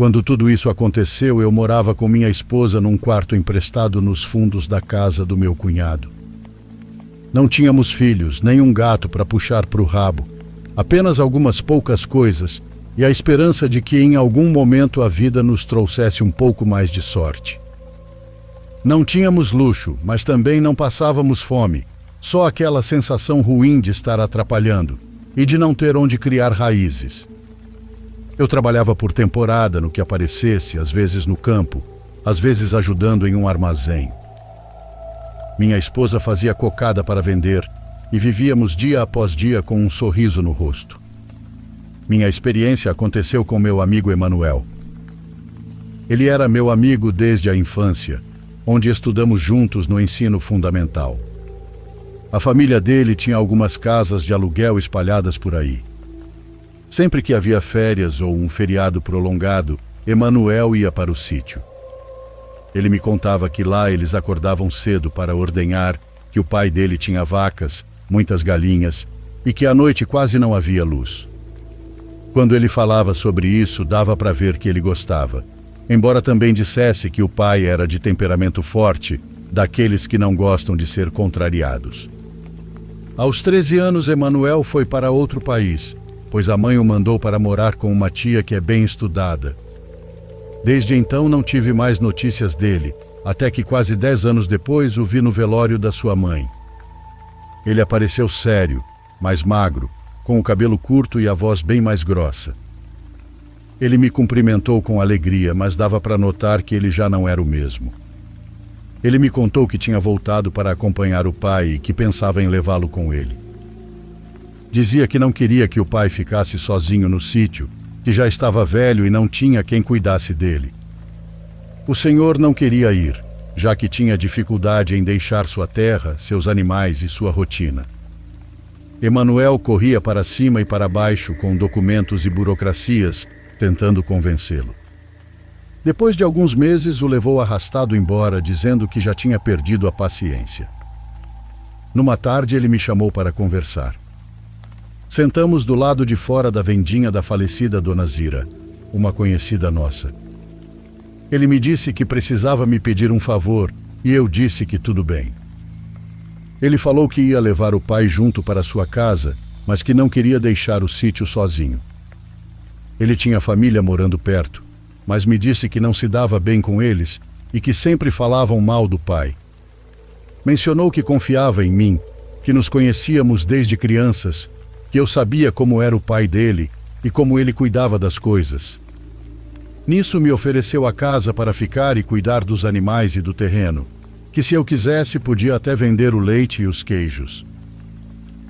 Quando tudo isso aconteceu, eu morava com minha esposa num quarto emprestado nos fundos da casa do meu cunhado. Não tínhamos filhos, nem um gato para puxar para o rabo, apenas algumas poucas coisas e a esperança de que em algum momento a vida nos trouxesse um pouco mais de sorte. Não tínhamos luxo, mas também não passávamos fome, só aquela sensação ruim de estar atrapalhando e de não ter onde criar raízes. Eu trabalhava por temporada no que aparecesse, às vezes no campo, às vezes ajudando em um armazém. Minha esposa fazia cocada para vender e vivíamos dia após dia com um sorriso no rosto. Minha experiência aconteceu com meu amigo Emanuel. Ele era meu amigo desde a infância, onde estudamos juntos no ensino fundamental. A família dele tinha algumas casas de aluguel espalhadas por aí. Sempre que havia férias ou um feriado prolongado, Emanuel ia para o sítio. Ele me contava que lá eles acordavam cedo para ordenhar, que o pai dele tinha vacas, muitas galinhas e que à noite quase não havia luz. Quando ele falava sobre isso, dava para ver que ele gostava, embora também dissesse que o pai era de temperamento forte, daqueles que não gostam de ser contrariados. Aos 13 anos, Emanuel foi para outro país, pois a mãe o mandou para morar com uma tia que é bem estudada. Desde então não tive mais notícias dele, até que quase 10 anos depois o vi no velório da sua mãe. Ele apareceu sério, mais magro, com o cabelo curto e a voz bem mais grossa. Ele me cumprimentou com alegria, mas dava para notar que ele já não era o mesmo. Ele me contou que tinha voltado para acompanhar o pai e que pensava em levá-lo com ele. Dizia que não queria que o pai ficasse sozinho no sítio, que já estava velho e não tinha quem cuidasse dele. O senhor não queria ir, já que tinha dificuldade em deixar sua terra, seus animais e sua rotina. Emanuel corria para cima e para baixo com documentos e burocracias, tentando convencê-lo. Depois de alguns meses, o levou arrastado embora, dizendo que já tinha perdido a paciência. Numa tarde, ele me chamou para conversar. Sentamos do lado de fora da vendinha da falecida Dona Zira, uma conhecida nossa. Ele me disse que precisava me pedir um favor e eu disse que tudo bem. Ele falou que ia levar o pai junto para sua casa, mas que não queria deixar o sítio sozinho. Ele tinha família morando perto, mas me disse que não se dava bem com eles e que sempre falavam mal do pai. Mencionou que confiava em mim, que nos conhecíamos desde crianças, que eu sabia como era o pai dele e como ele cuidava das coisas. Nisso me ofereceu a casa para ficar e cuidar dos animais e do terreno, que se eu quisesse podia até vender o leite e os queijos.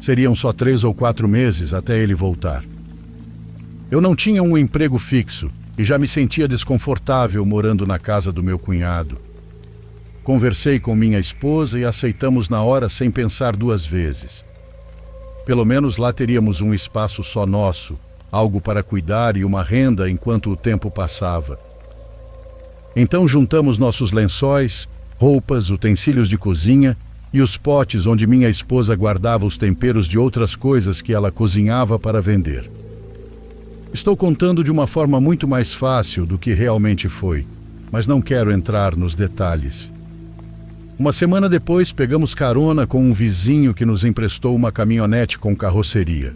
Seriam só 3 ou 4 meses até ele voltar. Eu não tinha um emprego fixo e já me sentia desconfortável morando na casa do meu cunhado. Conversei com minha esposa e aceitamos na hora sem pensar 2 vezes. Pelo menos lá teríamos um espaço só nosso, algo para cuidar e uma renda enquanto o tempo passava. Então juntamos nossos lençóis, roupas, utensílios de cozinha e os potes onde minha esposa guardava os temperos de outras coisas que ela cozinhava para vender. Estou contando de uma forma muito mais fácil do que realmente foi, mas não quero entrar nos detalhes. Uma semana depois, pegamos carona com um vizinho que nos emprestou uma caminhonete com carroceria.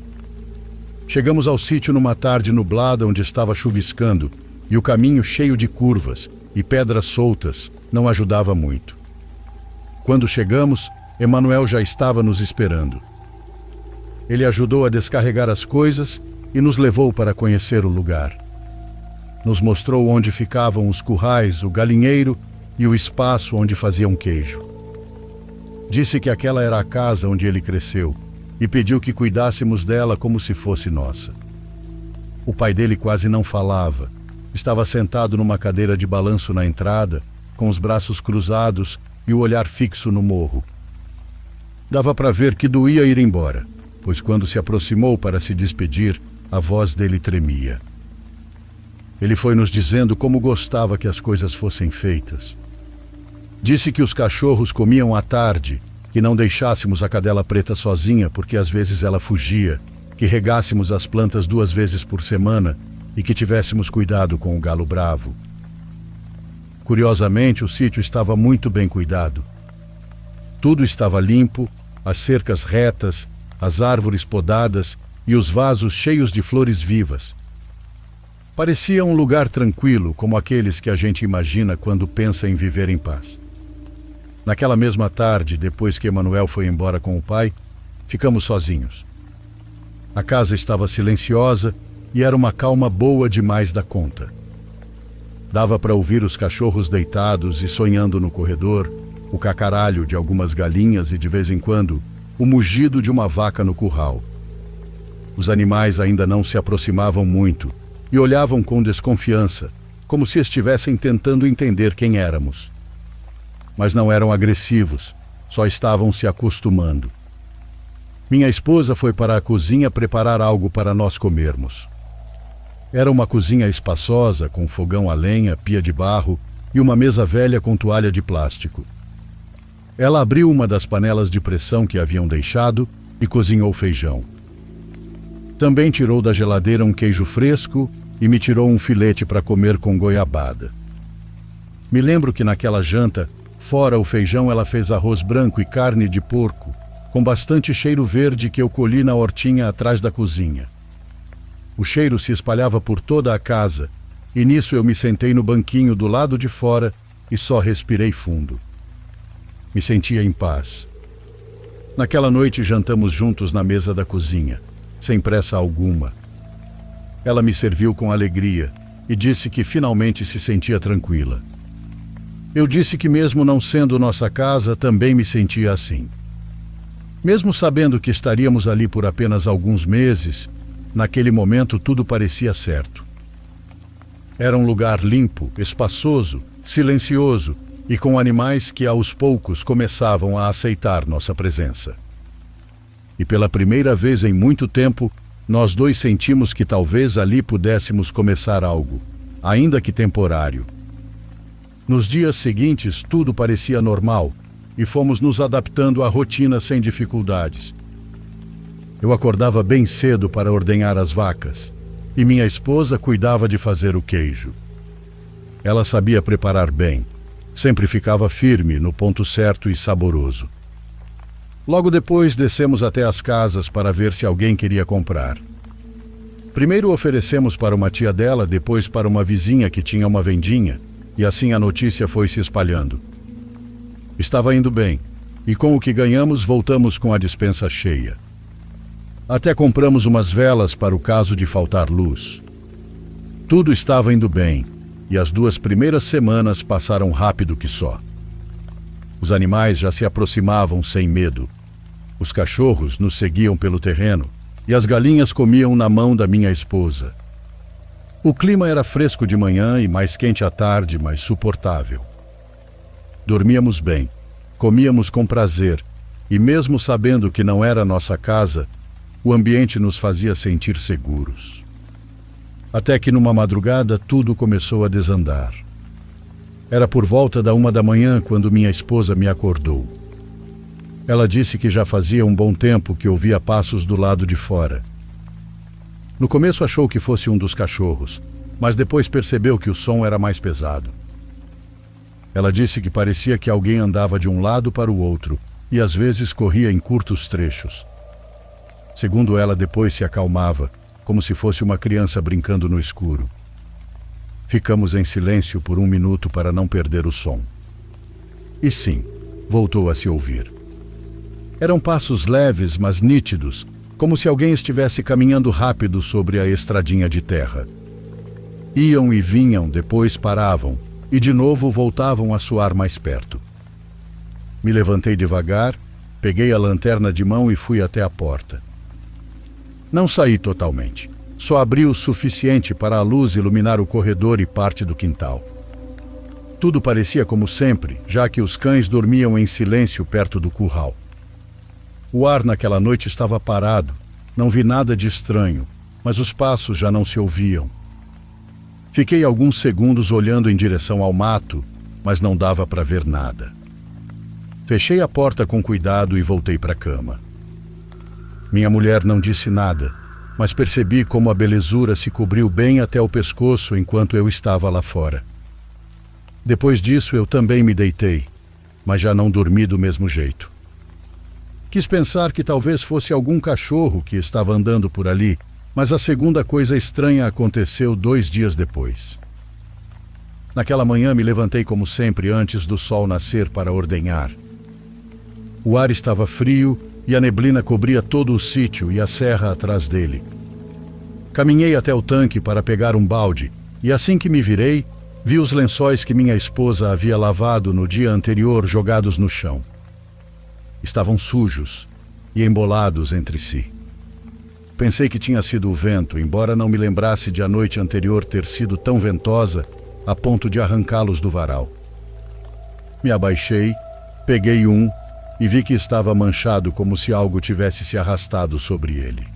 Chegamos ao sítio numa tarde nublada onde estava chuviscando e o caminho cheio de curvas e pedras soltas não ajudava muito. Quando chegamos, Emanuel já estava nos esperando. Ele ajudou a descarregar as coisas e nos levou para conhecer o lugar. Nos mostrou onde ficavam os currais, o galinheiro e o espaço onde faziam queijo. Disse que aquela era a casa onde ele cresceu e pediu que cuidássemos dela como se fosse nossa. O pai dele quase não falava. Estava sentado numa cadeira de balanço na entrada, com os braços cruzados e o olhar fixo no morro. Dava para ver que doía ir embora, pois quando se aproximou para se despedir, a voz dele tremia. Ele foi nos dizendo como gostava que as coisas fossem feitas. Disse que os cachorros comiam à tarde, que não deixássemos a cadela preta sozinha porque às vezes ela fugia, que regássemos as plantas 2 vezes por semana e que tivéssemos cuidado com o galo bravo. Curiosamente, o sítio estava muito bem cuidado. Tudo estava limpo, as cercas retas, as árvores podadas e os vasos cheios de flores vivas. Parecia um lugar tranquilo, como aqueles que a gente imagina quando pensa em viver em paz. Naquela mesma tarde, depois que Emanuel foi embora com o pai, ficamos sozinhos. A casa estava silenciosa e era uma calma boa demais da conta. Dava para ouvir os cachorros deitados e sonhando no corredor, o cacaralho de algumas galinhas e, de vez em quando, o mugido de uma vaca no curral. Os animais ainda não se aproximavam muito e olhavam com desconfiança, como se estivessem tentando entender quem éramos. Mas não eram agressivos, só estavam se acostumando. Minha esposa foi para a cozinha preparar algo para nós comermos. Era uma cozinha espaçosa, com fogão a lenha, pia de barro e uma mesa velha com toalha de plástico. Ela abriu uma das panelas de pressão que haviam deixado e cozinhou feijão. Também tirou da geladeira um queijo fresco e me tirou um filete para comer com goiabada. Me lembro que naquela janta, fora o feijão, ela fez arroz branco e carne de porco, com bastante cheiro verde que eu colhi na hortinha atrás da cozinha. O cheiro se espalhava por toda a casa, e nisso eu me sentei no banquinho do lado de fora e só respirei fundo. Me sentia em paz. Naquela noite jantamos juntos na mesa da cozinha, sem pressa alguma. Ela me serviu com alegria e disse que finalmente se sentia tranquila. Eu disse que mesmo não sendo nossa casa, também me sentia assim. Mesmo sabendo que estaríamos ali por apenas alguns meses, naquele momento tudo parecia certo. Era um lugar limpo, espaçoso, silencioso e com animais que aos poucos começavam a aceitar nossa presença. E pela primeira vez em muito tempo, nós dois sentimos que talvez ali pudéssemos começar algo, ainda que temporário. Nos dias seguintes, tudo parecia normal e fomos nos adaptando à rotina sem dificuldades. Eu acordava bem cedo para ordenhar as vacas e minha esposa cuidava de fazer o queijo. Ela sabia preparar bem, sempre ficava firme no ponto certo e saboroso. Logo depois descemos até as casas para ver se alguém queria comprar. Primeiro oferecemos para uma tia dela, depois para uma vizinha que tinha uma vendinha, e assim a notícia foi se espalhando. Estava indo bem, e com o que ganhamos voltamos com a despensa cheia. Até compramos umas velas para o caso de faltar luz. Tudo estava indo bem, e as 2 primeiras semanas passaram rápido que só. Os animais já se aproximavam sem medo. Os cachorros nos seguiam pelo terreno, e as galinhas comiam na mão da minha esposa. O clima era fresco de manhã e mais quente à tarde, mas suportável. Dormíamos bem, comíamos com prazer, e mesmo sabendo que não era nossa casa, o ambiente nos fazia sentir seguros. Até que numa madrugada tudo começou a desandar. Era por volta da 1 da manhã quando minha esposa me acordou. Ela disse que já fazia um bom tempo que ouvia passos do lado de fora. No começo achou que fosse um dos cachorros, mas depois percebeu que o som era mais pesado. Ela disse que parecia que alguém andava de um lado para o outro e às vezes corria em curtos trechos. Segundo ela, depois se acalmava, como se fosse uma criança brincando no escuro. Ficamos em silêncio por 1 minuto para não perder o som. E sim, voltou a se ouvir. Eram passos leves, mas nítidos, como se alguém estivesse caminhando rápido sobre a estradinha de terra. Iam e vinham, depois paravam, e de novo voltavam a soar mais perto. Me levantei devagar, peguei a lanterna de mão e fui até a porta. Não saí totalmente, só abri o suficiente para a luz iluminar o corredor e parte do quintal. Tudo parecia como sempre, já que os cães dormiam em silêncio perto do curral. O ar naquela noite estava parado, não vi nada de estranho, mas os passos já não se ouviam. Fiquei alguns segundos olhando em direção ao mato, mas não dava para ver nada. Fechei a porta com cuidado e voltei para a cama. Minha mulher não disse nada, mas percebi como a belezura se cobriu bem até o pescoço enquanto eu estava lá fora. Depois disso eu também me deitei, mas já não dormi do mesmo jeito. Quis pensar que talvez fosse algum cachorro que estava andando por ali, mas a segunda coisa estranha aconteceu 2 dias depois. Naquela manhã me levantei como sempre antes do sol nascer para ordenhar. O ar estava frio e a neblina cobria todo o sítio e a serra atrás dele. Caminhei até o tanque para pegar um balde e assim que me virei, vi os lençóis que minha esposa havia lavado no dia anterior jogados no chão. Estavam sujos e embolados entre si. Pensei que tinha sido o vento, embora não me lembrasse de a noite anterior ter sido tão ventosa a ponto de arrancá-los do varal. Me abaixei, peguei um e vi que estava manchado como se algo tivesse se arrastado sobre ele.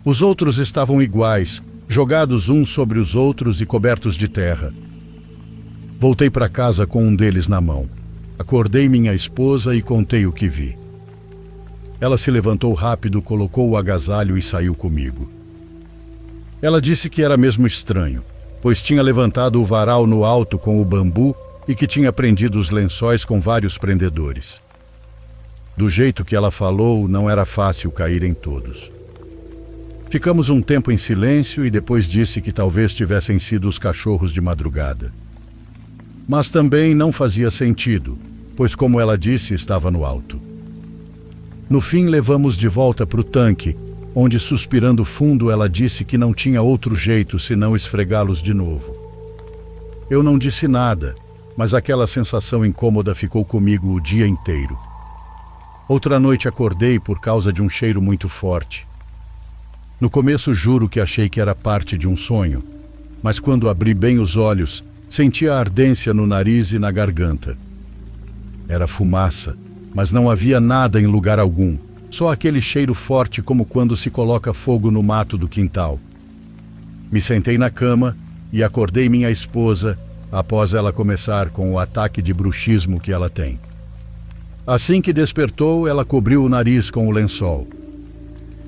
Os outros estavam iguais, jogados uns sobre os outros e cobertos de terra. Voltei para casa com um deles na mão. Acordei minha esposa e contei o que vi. Ela se levantou rápido, colocou o agasalho e saiu comigo. Ela disse que era mesmo estranho, pois tinha levantado o varal no alto com o bambu e que tinha prendido os lençóis com vários prendedores. Do jeito que ela falou, não era fácil cair em todos. Ficamos um tempo em silêncio e depois disse que talvez tivessem sido os cachorros de madrugada. Mas também não fazia sentido, pois como ela disse, estava no alto. No fim, levamos de volta para o tanque, onde, suspirando fundo, ela disse que não tinha outro jeito senão esfregá-los de novo. Eu não disse nada, mas aquela sensação incômoda ficou comigo o dia inteiro. Outra noite acordei por causa de um cheiro muito forte. No começo juro que achei que era parte de um sonho, mas quando abri bem os olhos, senti a ardência no nariz e na garganta. Era fumaça, mas não havia nada em lugar algum, só aquele cheiro forte como quando se coloca fogo no mato do quintal. Me sentei na cama e acordei minha esposa após ela começar com o ataque de bruxismo que ela tem. Assim que despertou, ela cobriu o nariz com o lençol.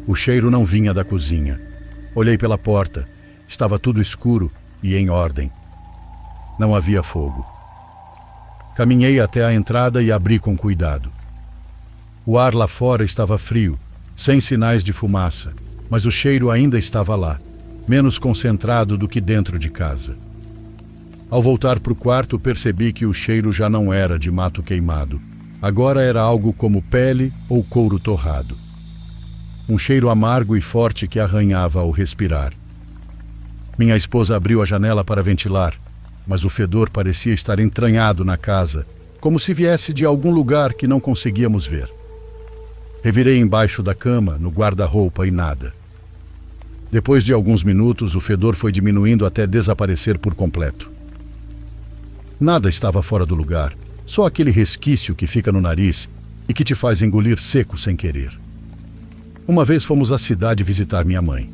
O cheiro não vinha da cozinha. Olhei pela porta. Estava tudo escuro e em ordem. Não havia fogo. Caminhei até a entrada e abri com cuidado. O ar lá fora estava frio, sem sinais de fumaça, mas o cheiro ainda estava lá, menos concentrado do que dentro de casa. Ao voltar para o quarto, percebi que o cheiro já não era de mato queimado. Agora era algo como pele ou couro torrado. Um cheiro amargo e forte que arranhava ao respirar. Minha esposa abriu a janela para ventilar, mas o fedor parecia estar entranhado na casa, como se viesse de algum lugar que não conseguíamos ver. Revirei embaixo da cama, no guarda-roupa e nada. Depois de alguns minutos, o fedor foi diminuindo até desaparecer por completo. Nada estava fora do lugar, só aquele resquício que fica no nariz e que te faz engolir seco sem querer. Uma vez fomos à cidade visitar minha mãe.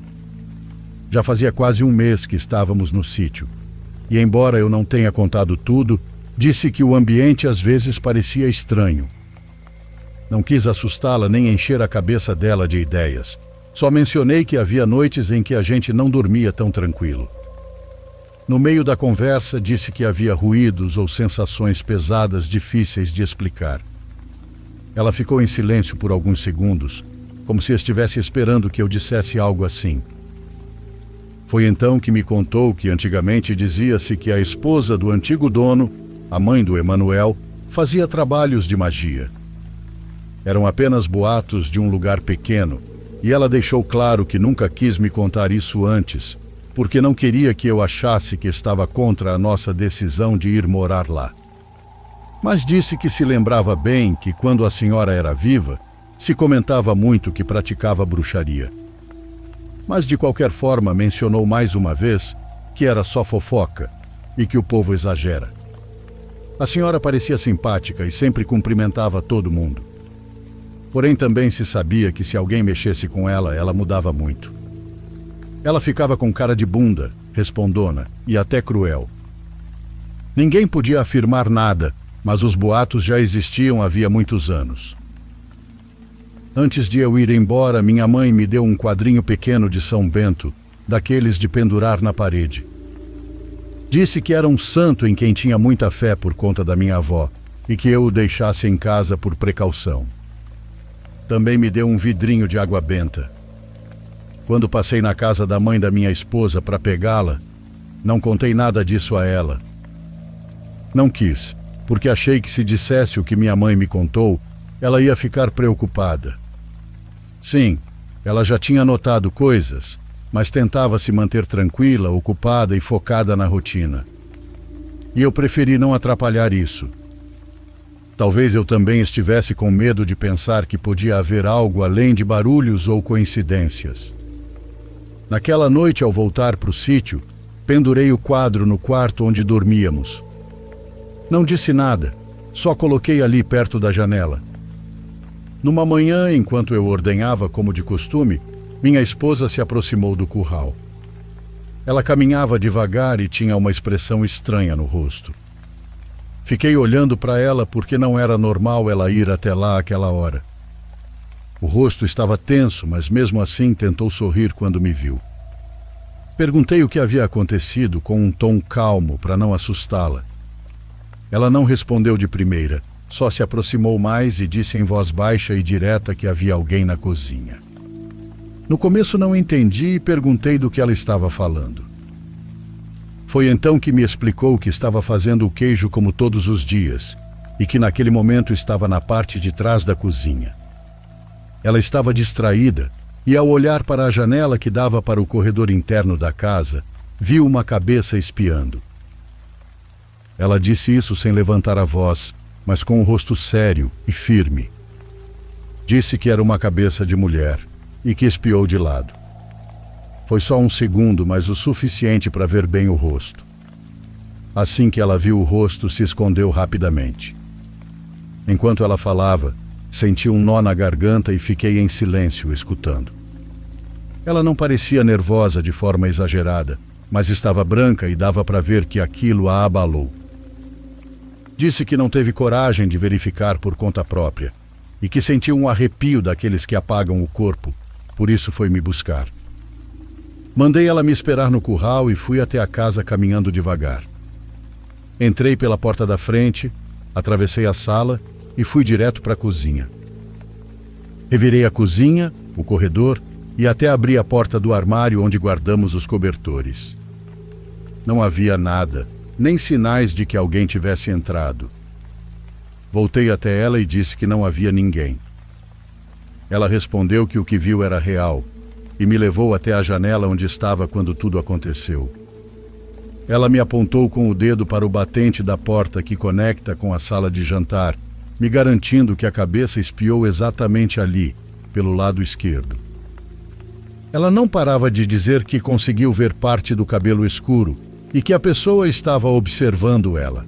Já fazia quase um mês que estávamos no sítio, e embora eu não tenha contado tudo, disse que o ambiente às vezes parecia estranho. Não quis assustá-la nem encher a cabeça dela de ideias. Só mencionei que havia noites em que a gente não dormia tão tranquilo. No meio da conversa, disse que havia ruídos ou sensações pesadas difíceis de explicar. Ela ficou em silêncio por alguns segundos, como se estivesse esperando que eu dissesse algo assim. Foi então que me contou que antigamente dizia-se que a esposa do antigo dono, a mãe do Emanuel, fazia trabalhos de magia. Eram apenas boatos de um lugar pequeno, e ela deixou claro que nunca quis me contar isso antes, porque não queria que eu achasse que estava contra a nossa decisão de ir morar lá. Mas disse que se lembrava bem que quando a senhora era viva, se comentava muito que praticava bruxaria. Mas de qualquer forma mencionou mais uma vez que era só fofoca e que o povo exagera. A senhora parecia simpática e sempre cumprimentava todo mundo. Porém também se sabia que se alguém mexesse com ela, ela mudava muito. Ela ficava com cara de bunda, respondona e até cruel. Ninguém podia afirmar nada, mas os boatos já existiam havia muitos anos. Antes de eu ir embora, minha mãe me deu um quadrinho pequeno de São Bento, daqueles de pendurar na parede. Disse que era um santo em quem tinha muita fé por conta da minha avó e que eu o deixasse em casa por precaução. Também me deu um vidrinho de água benta. Quando passei na casa da mãe da minha esposa para pegá-la, não contei nada disso a ela. Não quis, porque achei que se dissesse o que minha mãe me contou, ela ia ficar preocupada. Sim, ela já tinha notado coisas, mas tentava se manter tranquila, ocupada e focada na rotina. E eu preferi não atrapalhar isso. Talvez eu também estivesse com medo de pensar que podia haver algo além de barulhos ou coincidências. Naquela noite, ao voltar para o sítio, pendurei o quadro no quarto onde dormíamos. Não disse nada, só coloquei ali perto da janela. Numa manhã, enquanto eu ordenhava como de costume, minha esposa se aproximou do curral. Ela caminhava devagar e tinha uma expressão estranha no rosto. Fiquei olhando para ela porque não era normal ela ir até lá àquela hora. O rosto estava tenso, mas mesmo assim tentou sorrir quando me viu. Perguntei o que havia acontecido com um tom calmo para não assustá-la. Ela não respondeu de primeira, só se aproximou mais e disse em voz baixa e direta que havia alguém na cozinha. No começo não entendi e perguntei do que ela estava falando. Foi então que me explicou que estava fazendo o queijo como todos os dias e que naquele momento estava na parte de trás da cozinha. Ela estava distraída e, ao olhar para a janela que dava para o corredor interno da casa, viu uma cabeça espiando. Ela disse isso sem levantar a voz, mas com o rosto sério e firme. Disse que era uma cabeça de mulher e que espiou de lado. Foi só um segundo, mas o suficiente para ver bem o rosto. Assim que ela viu o rosto, se escondeu rapidamente. Enquanto ela falava, senti um nó na garganta e fiquei em silêncio, escutando. Ela não parecia nervosa de forma exagerada, mas estava branca e dava para ver que aquilo a abalou. Disse que não teve coragem de verificar por conta própria e que sentiu um arrepio daqueles que apagam o corpo, por isso foi me buscar. Mandei ela me esperar no curral e fui até a casa caminhando devagar. Entrei pela porta da frente, atravessei a sala e fui direto para a cozinha. Revirei a cozinha, o corredor e até abri a porta do armário onde guardamos os cobertores. Não havia nada, nem sinais de que alguém tivesse entrado. Voltei até ela e disse que não havia ninguém. Ela respondeu que o que viu era real e me levou até a janela onde estava quando tudo aconteceu. Ela me apontou com o dedo para o batente da porta que conecta com a sala de jantar, me garantindo que a cabeça espiou exatamente ali, pelo lado esquerdo. Ela não parava de dizer que conseguiu ver parte do cabelo escuro e que a pessoa estava observando ela.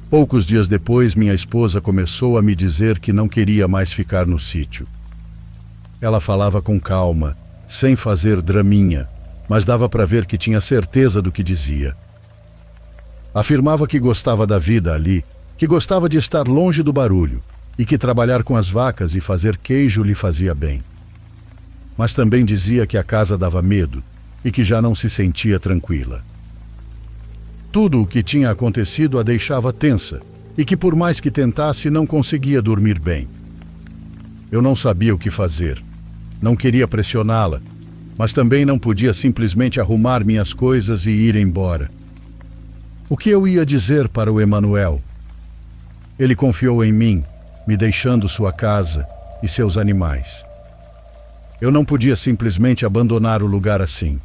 Poucos dias depois, minha esposa começou a me dizer que não queria mais ficar no sítio. Ela falava com calma, sem fazer draminha, mas dava para ver que tinha certeza do que dizia. Afirmava que gostava da vida ali, que gostava de estar longe do barulho e que trabalhar com as vacas e fazer queijo lhe fazia bem. Mas também dizia que a casa dava medo e que já não se sentia tranquila. Tudo o que tinha acontecido a deixava tensa e que por mais que tentasse não conseguia dormir bem. Eu não sabia o que fazer. Não queria pressioná-la, mas também não podia simplesmente arrumar minhas coisas e ir embora. O que eu ia dizer para o Emanuel? Ele confiou em mim, me deixando sua casa e seus animais. Eu não podia simplesmente abandonar o lugar assim,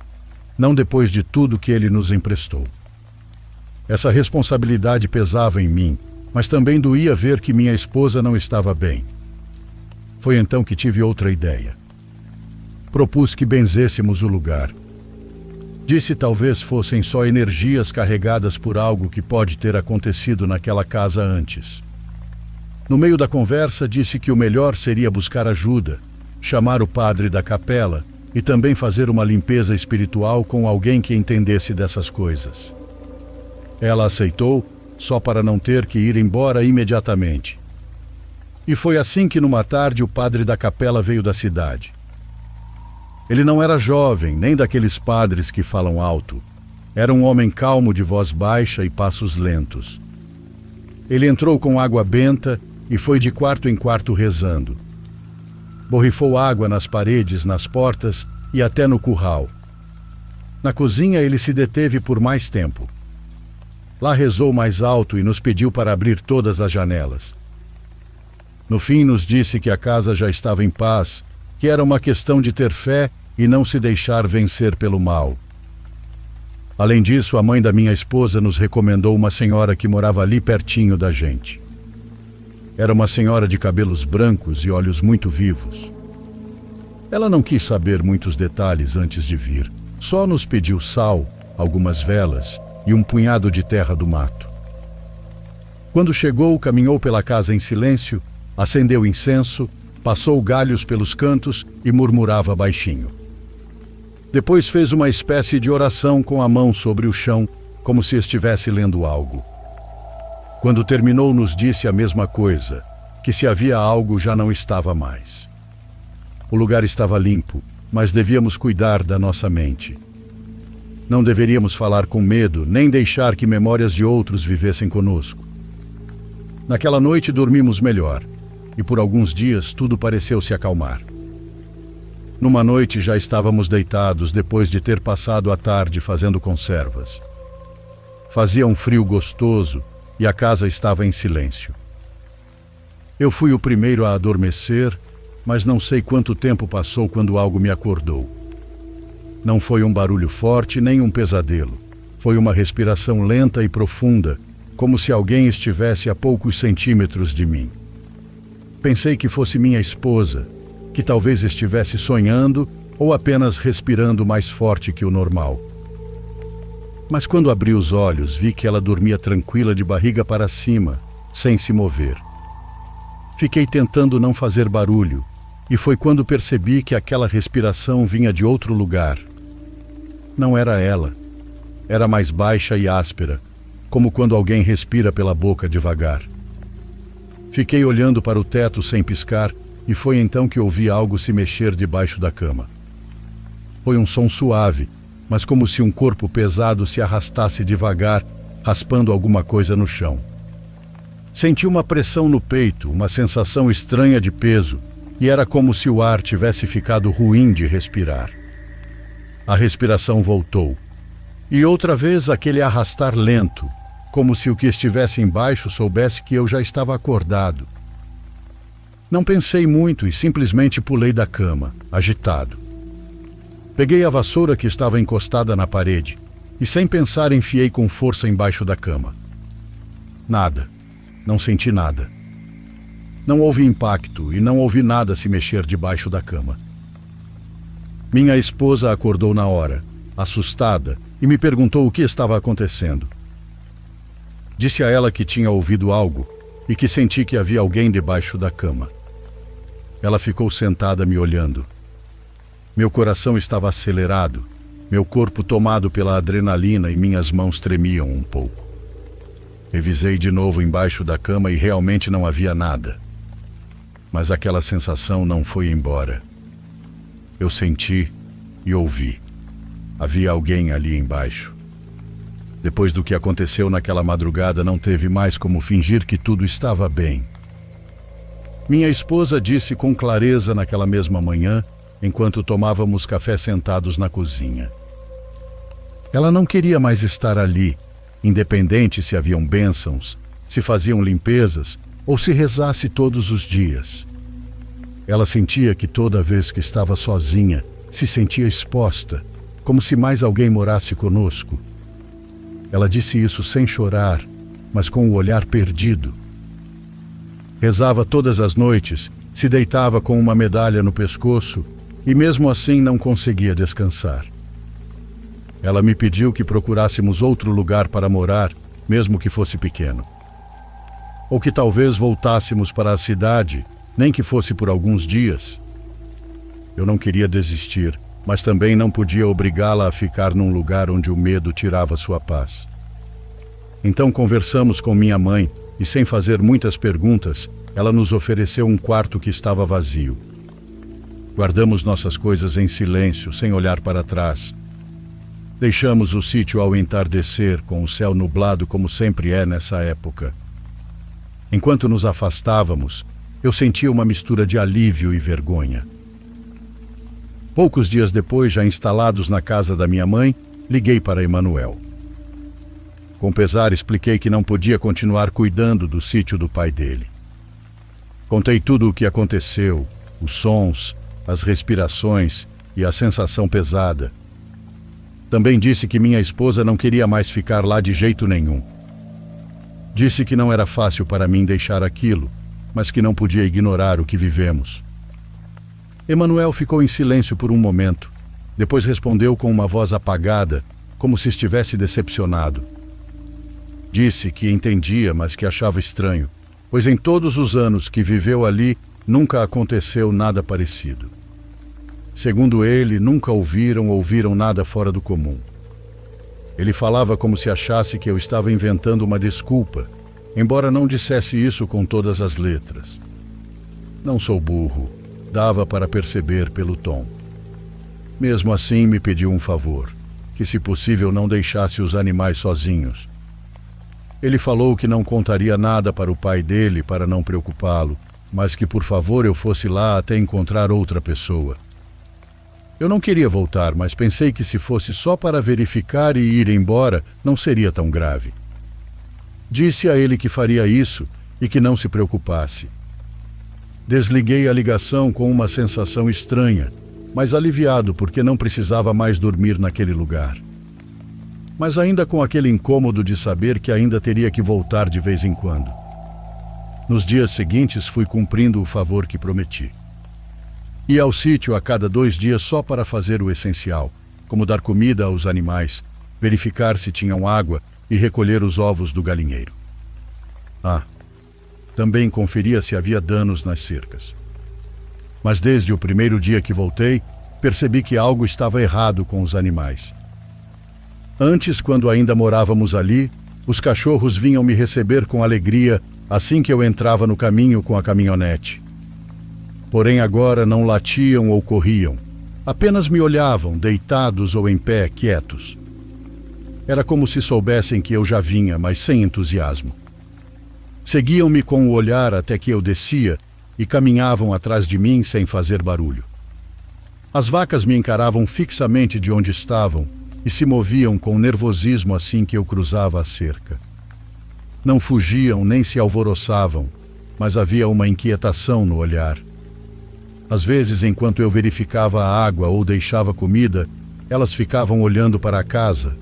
não depois de tudo que ele nos emprestou. Essa responsabilidade pesava em mim, mas também doía ver que minha esposa não estava bem. Foi então que tive outra ideia. Propus que benzêssemos o lugar. Disse talvez fossem só energias carregadas por algo que pode ter acontecido naquela casa antes. No meio da conversa, disse que o melhor seria buscar ajuda, chamar o padre da capela e também fazer uma limpeza espiritual com alguém que entendesse dessas coisas. Ela aceitou, só para não ter que ir embora imediatamente. E foi assim que numa tarde o padre da capela veio da cidade. Ele não era jovem, nem daqueles padres que falam alto. Era um homem calmo, de voz baixa e passos lentos. Ele entrou com água benta e foi de quarto em quarto rezando. Borrifou água nas paredes, nas portas e até no curral. Na cozinha ele se deteve por mais tempo. Lá rezou mais alto e nos pediu para abrir todas as janelas. No fim nos disse que a casa já estava em paz, que era uma questão de ter fé e não se deixar vencer pelo mal. Além disso, a mãe da minha esposa nos recomendou uma senhora que morava ali pertinho da gente. Era uma senhora de cabelos brancos e olhos muito vivos. Ela não quis saber muitos detalhes antes de vir. Só nos pediu sal, algumas velas e um punhado de terra do mato. Quando chegou, caminhou pela casa em silêncio, acendeu incenso, passou galhos pelos cantos e murmurava baixinho. Depois fez uma espécie de oração com a mão sobre o chão, como se estivesse lendo algo. Quando terminou, nos disse a mesma coisa, que se havia algo já não estava mais. O lugar estava limpo, mas devíamos cuidar da nossa mente. Não deveríamos falar com medo, nem deixar que memórias de outros vivessem conosco. Naquela noite dormimos melhor, e por alguns dias tudo pareceu se acalmar. Numa noite já estávamos deitados depois de ter passado a tarde fazendo conservas. Fazia um frio gostoso e a casa estava em silêncio. Eu fui o primeiro a adormecer, mas não sei quanto tempo passou quando algo me acordou. Não foi um barulho forte nem um pesadelo. Foi uma respiração lenta e profunda, como se alguém estivesse a poucos centímetros de mim. Pensei que fosse minha esposa, que talvez estivesse sonhando ou apenas respirando mais forte que o normal. Mas quando abri os olhos, vi que ela dormia tranquila de barriga para cima, sem se mover. Fiquei tentando não fazer barulho, e foi quando percebi que aquela respiração vinha de outro lugar. Não era ela. Era mais baixa e áspera, como quando alguém respira pela boca devagar. Fiquei olhando para o teto sem piscar, e foi então que ouvi algo se mexer debaixo da cama. Foi um som suave, mas como se um corpo pesado se arrastasse devagar, raspando alguma coisa no chão. Senti uma pressão no peito, uma sensação estranha de peso, e era como se o ar tivesse ficado ruim de respirar. A respiração voltou, e outra vez aquele arrastar lento, como se o que estivesse embaixo soubesse que eu já estava acordado. Não pensei muito e simplesmente pulei da cama, agitado. Peguei a vassoura que estava encostada na parede e, sem pensar, enfiei com força embaixo da cama. Nada. Não senti nada. Não houve impacto e não ouvi nada se mexer debaixo da cama. Minha esposa acordou na hora, assustada, e me perguntou o que estava acontecendo. Disse a ela que tinha ouvido algo e que senti que havia alguém debaixo da cama. Ela ficou sentada me olhando. Meu coração estava acelerado, meu corpo tomado pela adrenalina e minhas mãos tremiam um pouco. Revisei de novo embaixo da cama e realmente não havia nada. Mas aquela sensação não foi embora. Eu senti e ouvi. Havia alguém ali embaixo. Depois do que aconteceu naquela madrugada, não teve mais como fingir que tudo estava bem. Minha esposa disse com clareza naquela mesma manhã, enquanto tomávamos café sentados na cozinha. Ela não queria mais estar ali, independente se haviam bênçãos, se faziam limpezas ou se rezasse todos os dias. Ela sentia que toda vez que estava sozinha, se sentia exposta, como se mais alguém morasse conosco. Ela disse isso sem chorar, mas com o olhar perdido. Rezava todas as noites, se deitava com uma medalha no pescoço e mesmo assim não conseguia descansar. Ela me pediu que procurássemos outro lugar para morar, mesmo que fosse pequeno. Ou que talvez voltássemos para a cidade, nem que fosse por alguns dias. Eu não queria desistir, mas também não podia obrigá-la a ficar num lugar onde o medo tirava sua paz. Então conversamos com minha mãe e, sem fazer muitas perguntas, ela nos ofereceu um quarto que estava vazio. Guardamos nossas coisas em silêncio, sem olhar para trás. Deixamos o sítio ao entardecer, com o céu nublado como sempre é nessa época. Enquanto nos afastávamos, eu sentia uma mistura de alívio e vergonha. Poucos dias depois, já instalados na casa da minha mãe, liguei para Emanuel. Com pesar, expliquei que não podia continuar cuidando do sítio do pai dele. Contei tudo o que aconteceu, os sons, as respirações e a sensação pesada. Também disse que minha esposa não queria mais ficar lá de jeito nenhum. Disse que não era fácil para mim deixar aquilo, mas que não podia ignorar o que vivemos. Emanuel ficou em silêncio por um momento. Depois respondeu com uma voz apagada, como se estivesse decepcionado. Disse que entendia, mas que achava estranho, pois em todos os anos que viveu ali, nunca aconteceu nada parecido. Segundo ele, nunca ouviram nada fora do comum. Ele falava como se achasse que eu estava inventando uma desculpa, embora não dissesse isso com todas as letras. Não sou burro, dava para perceber pelo tom. Mesmo assim, me pediu um favor, que se possível não deixasse os animais sozinhos. Ele falou que não contaria nada para o pai dele para não preocupá-lo, mas que por favor eu fosse lá até encontrar outra pessoa. Eu não queria voltar, mas pensei que se fosse só para verificar e ir embora, não seria tão grave. Disse a ele que faria isso e que não se preocupasse. Desliguei a ligação com uma sensação estranha, mas aliviado porque não precisava mais dormir naquele lugar. Mas ainda com aquele incômodo de saber que ainda teria que voltar de vez em quando. Nos dias seguintes fui cumprindo o favor que prometi. Ia ao sítio a cada 2 dias só para fazer o essencial, como dar comida aos animais, verificar se tinham água e recolher os ovos do galinheiro. Também conferia se havia danos nas cercas. Mas desde o primeiro dia que voltei, percebi que algo estava errado com os animais. Antes, quando ainda morávamos ali, os cachorros vinham me receber com alegria assim que eu entrava no caminho com a caminhonete. Porém agora não latiam ou corriam, apenas me olhavam, deitados ou em pé, quietos. Era como se soubessem que eu já vinha, mas sem entusiasmo. Seguiam-me com o olhar até que eu descia e caminhavam atrás de mim sem fazer barulho. As vacas me encaravam fixamente de onde estavam e se moviam com nervosismo assim que eu cruzava a cerca. Não fugiam nem se alvoroçavam, mas havia uma inquietação no olhar. Às vezes, enquanto eu verificava a água ou deixava comida, elas ficavam olhando para a casa.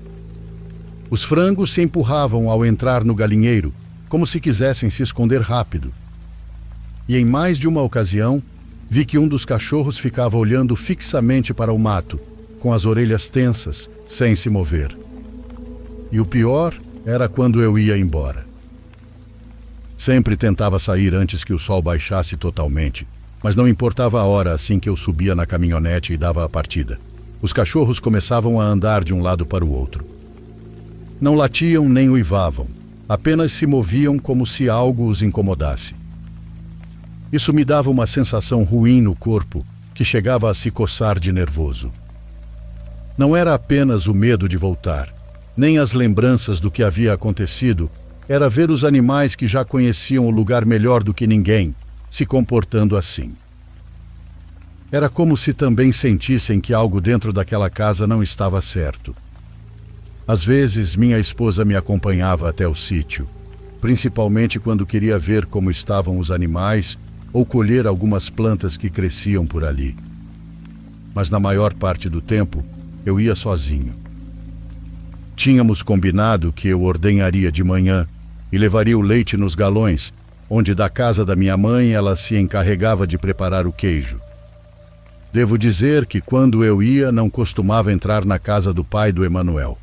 Os frangos se empurravam ao entrar no galinheiro, como se quisessem se esconder rápido. E em mais de uma ocasião, vi que um dos cachorros ficava olhando fixamente para o mato, com as orelhas tensas, sem se mover. E o pior era quando eu ia embora. Sempre tentava sair antes que o sol baixasse totalmente, mas não importava a hora assim que eu subia na caminhonete e dava a partida. Os cachorros começavam a andar de um lado para o outro. Não latiam nem uivavam, apenas se moviam como se algo os incomodasse. Isso me dava uma sensação ruim no corpo, que chegava a se coçar de nervoso. Não era apenas o medo de voltar, nem as lembranças do que havia acontecido, era ver os animais que já conheciam o lugar melhor do que ninguém, se comportando assim. Era como se também sentissem que algo dentro daquela casa não estava certo. Às vezes, minha esposa me acompanhava até o sítio, principalmente quando queria ver como estavam os animais ou colher algumas plantas que cresciam por ali. Mas na maior parte do tempo, eu ia sozinho. Tínhamos combinado que eu ordenharia de manhã e levaria o leite nos galões, onde da casa da minha mãe ela se encarregava de preparar o queijo. Devo dizer que quando eu ia, não costumava entrar na casa do pai do Emanuel.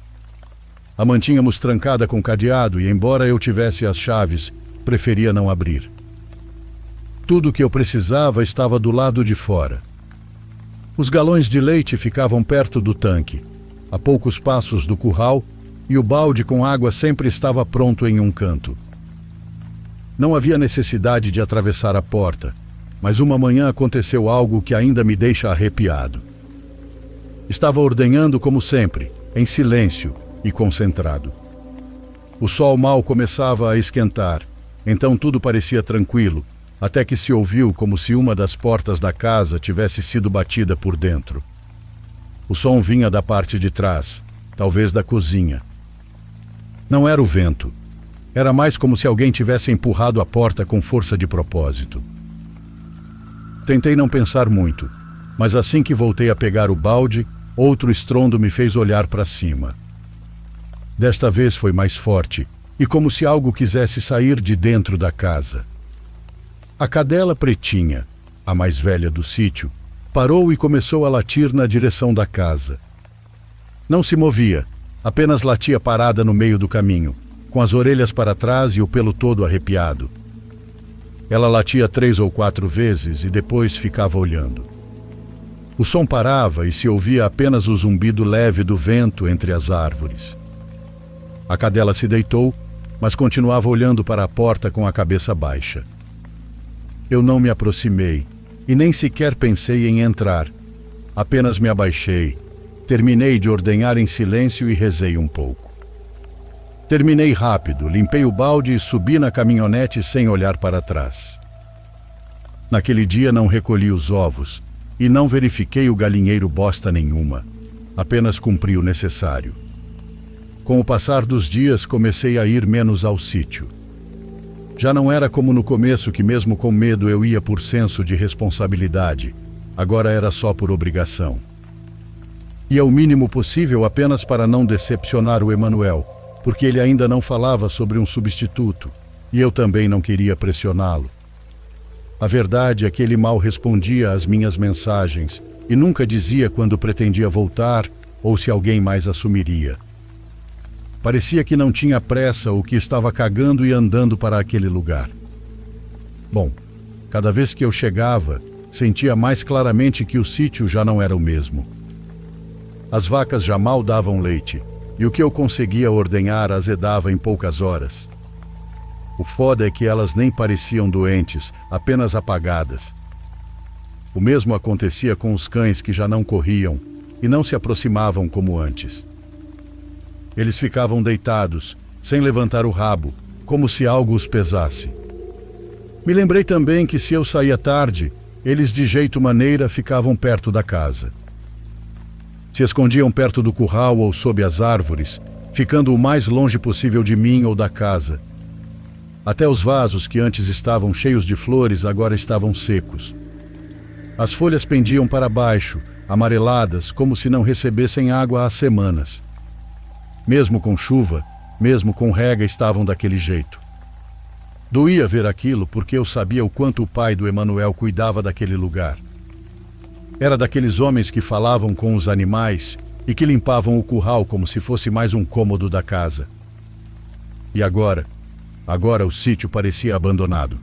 A mantínhamos trancada com cadeado e, embora eu tivesse as chaves, preferia não abrir. Tudo o que eu precisava estava do lado de fora. Os galões de leite ficavam perto do tanque, a poucos passos do curral, e o balde com água sempre estava pronto em um canto. Não havia necessidade de atravessar a porta, mas uma manhã aconteceu algo que ainda me deixa arrepiado. Estava ordenhando como sempre, em silêncio e concentrado. O sol mal começava a esquentar, então tudo parecia tranquilo, até que se ouviu como se uma das portas da casa tivesse sido batida por dentro. O som vinha da parte de trás, talvez da cozinha. Não era o vento. Era mais como se alguém tivesse empurrado a porta com força de propósito. Tentei não pensar muito, mas assim que voltei a pegar o balde, outro estrondo me fez olhar para cima. Desta vez foi mais forte, e como se algo quisesse sair de dentro da casa. A cadela pretinha, a mais velha do sítio, parou e começou a latir na direção da casa. Não se movia, apenas latia parada no meio do caminho, com as orelhas para trás e o pelo todo arrepiado. Ela latia 3 ou 4 vezes e depois ficava olhando. O som parava e se ouvia apenas o zumbido leve do vento entre as árvores. A cadela se deitou, mas continuava olhando para a porta com a cabeça baixa. Eu não me aproximei e nem sequer pensei em entrar. Apenas me abaixei, terminei de ordenhar em silêncio e rezei um pouco. Terminei rápido, limpei o balde e subi na caminhonete sem olhar para trás. Naquele dia não recolhi os ovos e não verifiquei o galinheiro bosta nenhuma. Apenas cumpri o necessário. Com o passar dos dias comecei a ir menos ao sítio. Já não era como no começo que mesmo com medo eu ia por senso de responsabilidade. Agora era só por obrigação. Ia o mínimo possível apenas para não decepcionar o Emanuel, porque ele ainda não falava sobre um substituto, e eu também não queria pressioná-lo. A verdade é que ele mal respondia às minhas mensagens e nunca dizia quando pretendia voltar ou se alguém mais assumiria. Parecia que não tinha pressa ou que estava cagando e andando para aquele lugar. Bom, cada vez que eu chegava, sentia mais claramente que o sítio já não era o mesmo. As vacas já mal davam leite, e o que eu conseguia ordenhar azedava em poucas horas. O foda é que elas nem pareciam doentes, apenas apagadas. O mesmo acontecia com os cães que já não corriam e não se aproximavam como antes. Eles ficavam deitados, sem levantar o rabo, como se algo os pesasse. Me lembrei também que se eu saía tarde, eles de jeito maneira ficavam perto da casa. Se escondiam perto do curral ou sob as árvores, ficando o mais longe possível de mim ou da casa. Até os vasos que antes estavam cheios de flores agora estavam secos. As folhas pendiam para baixo, amareladas, como se não recebessem água há semanas. Mesmo com chuva, mesmo com rega, estavam daquele jeito. Doía ver aquilo porque eu sabia o quanto o pai do Emanuel cuidava daquele lugar. Era daqueles homens que falavam com os animais e que limpavam o curral como se fosse mais um cômodo da casa. E agora o sítio parecia abandonado.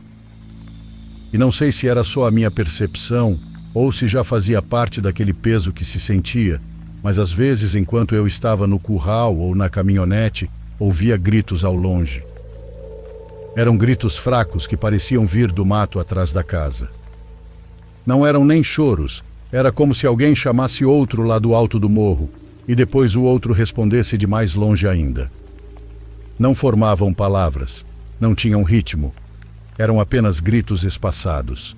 E não sei se era só a minha percepção ou se já fazia parte daquele peso que se sentia, mas às vezes, enquanto eu estava no curral ou na caminhonete, ouvia gritos ao longe. Eram gritos fracos que pareciam vir do mato atrás da casa. Não eram nem choros, era como se alguém chamasse outro lá do alto do morro, e depois o outro respondesse de mais longe ainda. Não formavam palavras, não tinham ritmo, eram apenas gritos espaçados.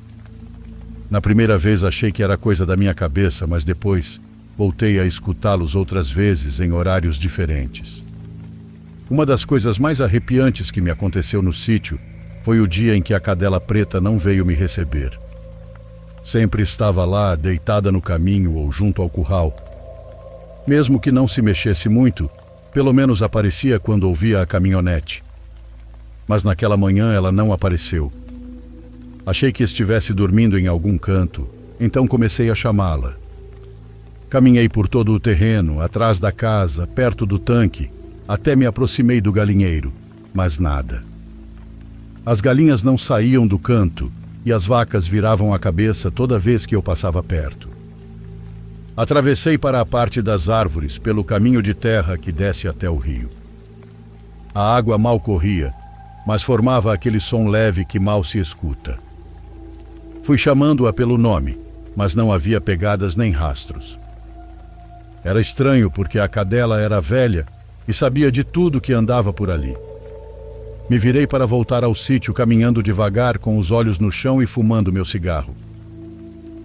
Na primeira vez achei que era coisa da minha cabeça, mas depois voltei a escutá-los outras vezes em horários diferentes. Uma das coisas mais arrepiantes que me aconteceu no sítio foi o dia em que a cadela preta não veio me receber. Sempre estava lá, deitada no caminho ou junto ao curral. Mesmo que não se mexesse muito, pelo menos aparecia quando ouvia a caminhonete. Mas naquela manhã ela não apareceu. Achei que estivesse dormindo em algum canto, então comecei a chamá-la. Caminhei por todo o terreno, atrás da casa, perto do tanque, até me aproximei do galinheiro, mas nada. As galinhas não saíam do canto e as vacas viravam a cabeça toda vez que eu passava perto. Atravessei para a parte das árvores pelo caminho de terra que desce até o rio. A água mal corria, mas formava aquele som leve que mal se escuta. Fui chamando-a pelo nome, mas não havia pegadas nem rastros. Era estranho porque a cadela era velha e sabia de tudo que andava por ali. Me virei para voltar ao sítio caminhando devagar com os olhos no chão e fumando meu cigarro.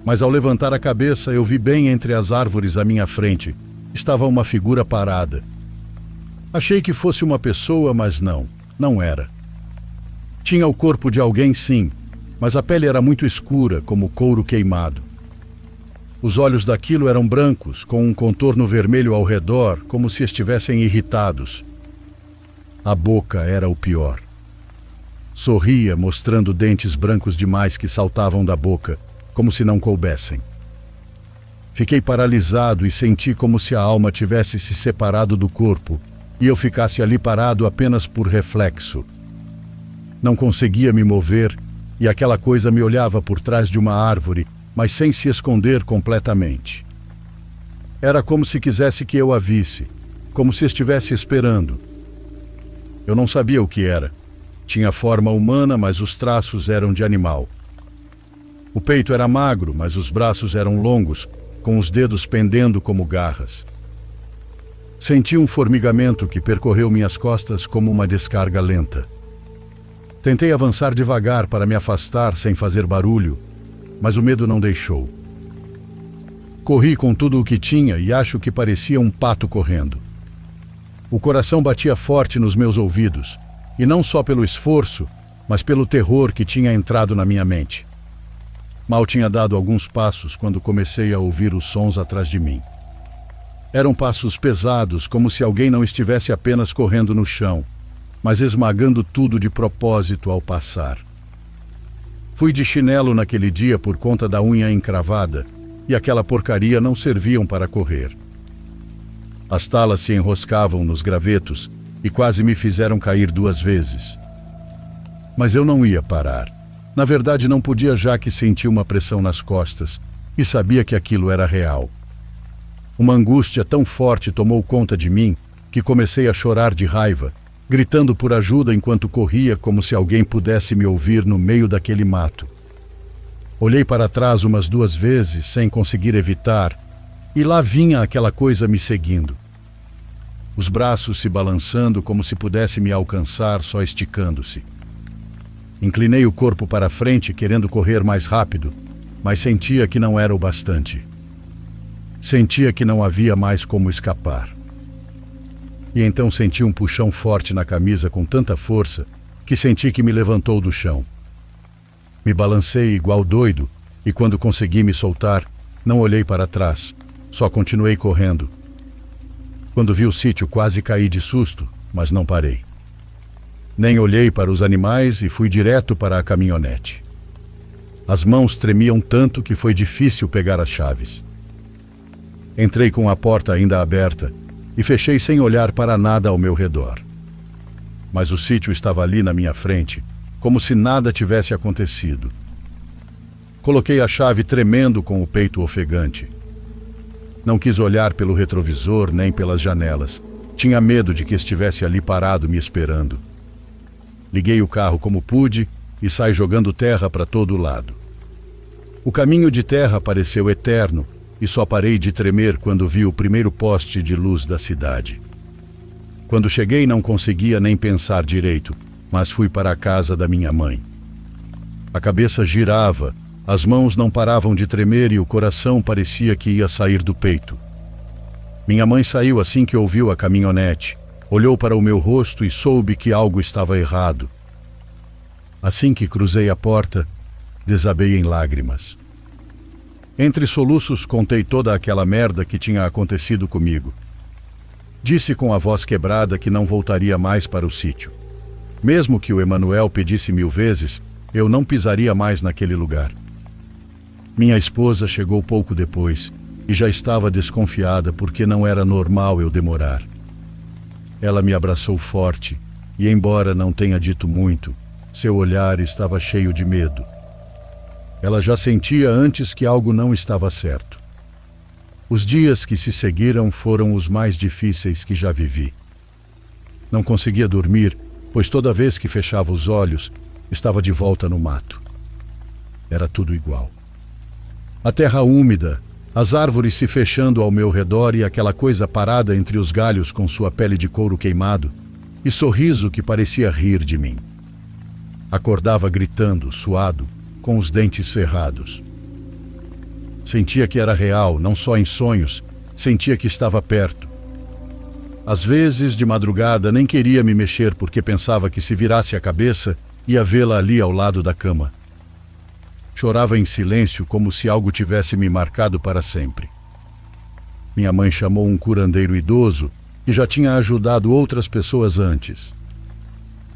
Mas ao levantar a cabeça eu vi bem entre as árvores à minha frente. Estava uma figura parada. Achei que fosse uma pessoa, mas não era. Tinha o corpo de alguém, sim, mas a pele era muito escura, como couro queimado. Os olhos daquilo eram brancos, com um contorno vermelho ao redor, como se estivessem irritados. A boca era o pior. Sorria, mostrando dentes brancos demais que saltavam da boca, como se não coubessem. Fiquei paralisado e senti como se a alma tivesse se separado do corpo e eu ficasse ali parado apenas por reflexo. Não conseguia me mover e aquela coisa me olhava por trás de uma árvore, mas sem se esconder completamente. Era como se quisesse que eu a visse, como se estivesse esperando. Eu não sabia o que era. Tinha forma humana, mas os traços eram de animal. O peito era magro, mas os braços eram longos, com os dedos pendendo como garras. Senti um formigamento que percorreu minhas costas como uma descarga lenta. Tentei avançar devagar para me afastar sem fazer barulho, mas o medo não deixou. Corri com tudo o que tinha e acho que parecia um pato correndo. O coração batia forte nos meus ouvidos, e não só pelo esforço, mas pelo terror que tinha entrado na minha mente. Mal tinha dado alguns passos quando comecei a ouvir os sons atrás de mim. Eram passos pesados, como se alguém não estivesse apenas correndo no chão, mas esmagando tudo de propósito ao passar. Fui de chinelo naquele dia por conta da unha encravada, e aquela porcaria não serviam para correr. As talas se enroscavam nos gravetos e quase me fizeram cair 2 vezes. Mas eu não ia parar. Na verdade, não podia, já que senti uma pressão nas costas e sabia que aquilo era real. Uma angústia tão forte tomou conta de mim que comecei a chorar de raiva, gritando por ajuda enquanto corria como se alguém pudesse me ouvir no meio daquele mato. Olhei para trás umas 2 vezes sem conseguir evitar, e lá vinha aquela coisa me seguindo. Os braços se balançando como se pudesse me alcançar só esticando-se. Inclinei o corpo para frente querendo correr mais rápido, mas sentia que não era o bastante. Sentia que não havia mais como escapar. E então senti um puxão forte na camisa com tanta força que senti que me levantou do chão. Me balancei igual doido e quando consegui me soltar, não olhei para trás, só continuei correndo. Quando vi o sítio, quase caí de susto, mas não parei. Nem olhei para os animais e fui direto para a caminhonete. As mãos tremiam tanto que foi difícil pegar as chaves. Entrei com a porta ainda aberta e fechei sem olhar para nada ao meu redor. Mas o sítio estava ali na minha frente, como se nada tivesse acontecido. Coloquei a chave tremendo com o peito ofegante. Não quis olhar pelo retrovisor nem pelas janelas. Tinha medo de que estivesse ali parado me esperando. Liguei o carro como pude e saí jogando terra para todo lado. O caminho de terra pareceu eterno e só parei de tremer quando vi o primeiro poste de luz da cidade. Quando cheguei não conseguia nem pensar direito, mas fui para a casa da minha mãe. A cabeça girava, as mãos não paravam de tremer e o coração parecia que ia sair do peito. Minha mãe saiu assim que ouviu a caminhonete. Olhou para o meu rosto e soube que algo estava errado. Assim que cruzei a porta, desabei em lágrimas. Entre soluços, contei toda aquela merda que tinha acontecido comigo. Disse com a voz quebrada que não voltaria mais para o sítio. Mesmo que o Emanuel pedisse 1000 vezes, eu não pisaria mais naquele lugar. Minha esposa chegou pouco depois e já estava desconfiada porque não era normal eu demorar. Ela me abraçou forte e, embora não tenha dito muito, seu olhar estava cheio de medo. Ela já sentia antes que algo não estava certo. Os dias que se seguiram foram os mais difíceis que já vivi. Não conseguia dormir pois toda vez que fechava os olhos, estava de volta no mato. Era tudo igual. A terra úmida, as árvores se fechando ao meu redor e aquela coisa parada entre os galhos com sua pele de couro queimado e sorriso que parecia rir de mim. Acordava gritando, suado, com os dentes cerrados. Sentia que era real, não só em sonhos, sentia que estava perto. Às vezes, de madrugada, nem queria me mexer porque pensava que se virasse a cabeça, ia vê-la ali ao lado da cama. Chorava em silêncio como se algo tivesse me marcado para sempre. Minha mãe chamou um curandeiro idoso que já tinha ajudado outras pessoas antes.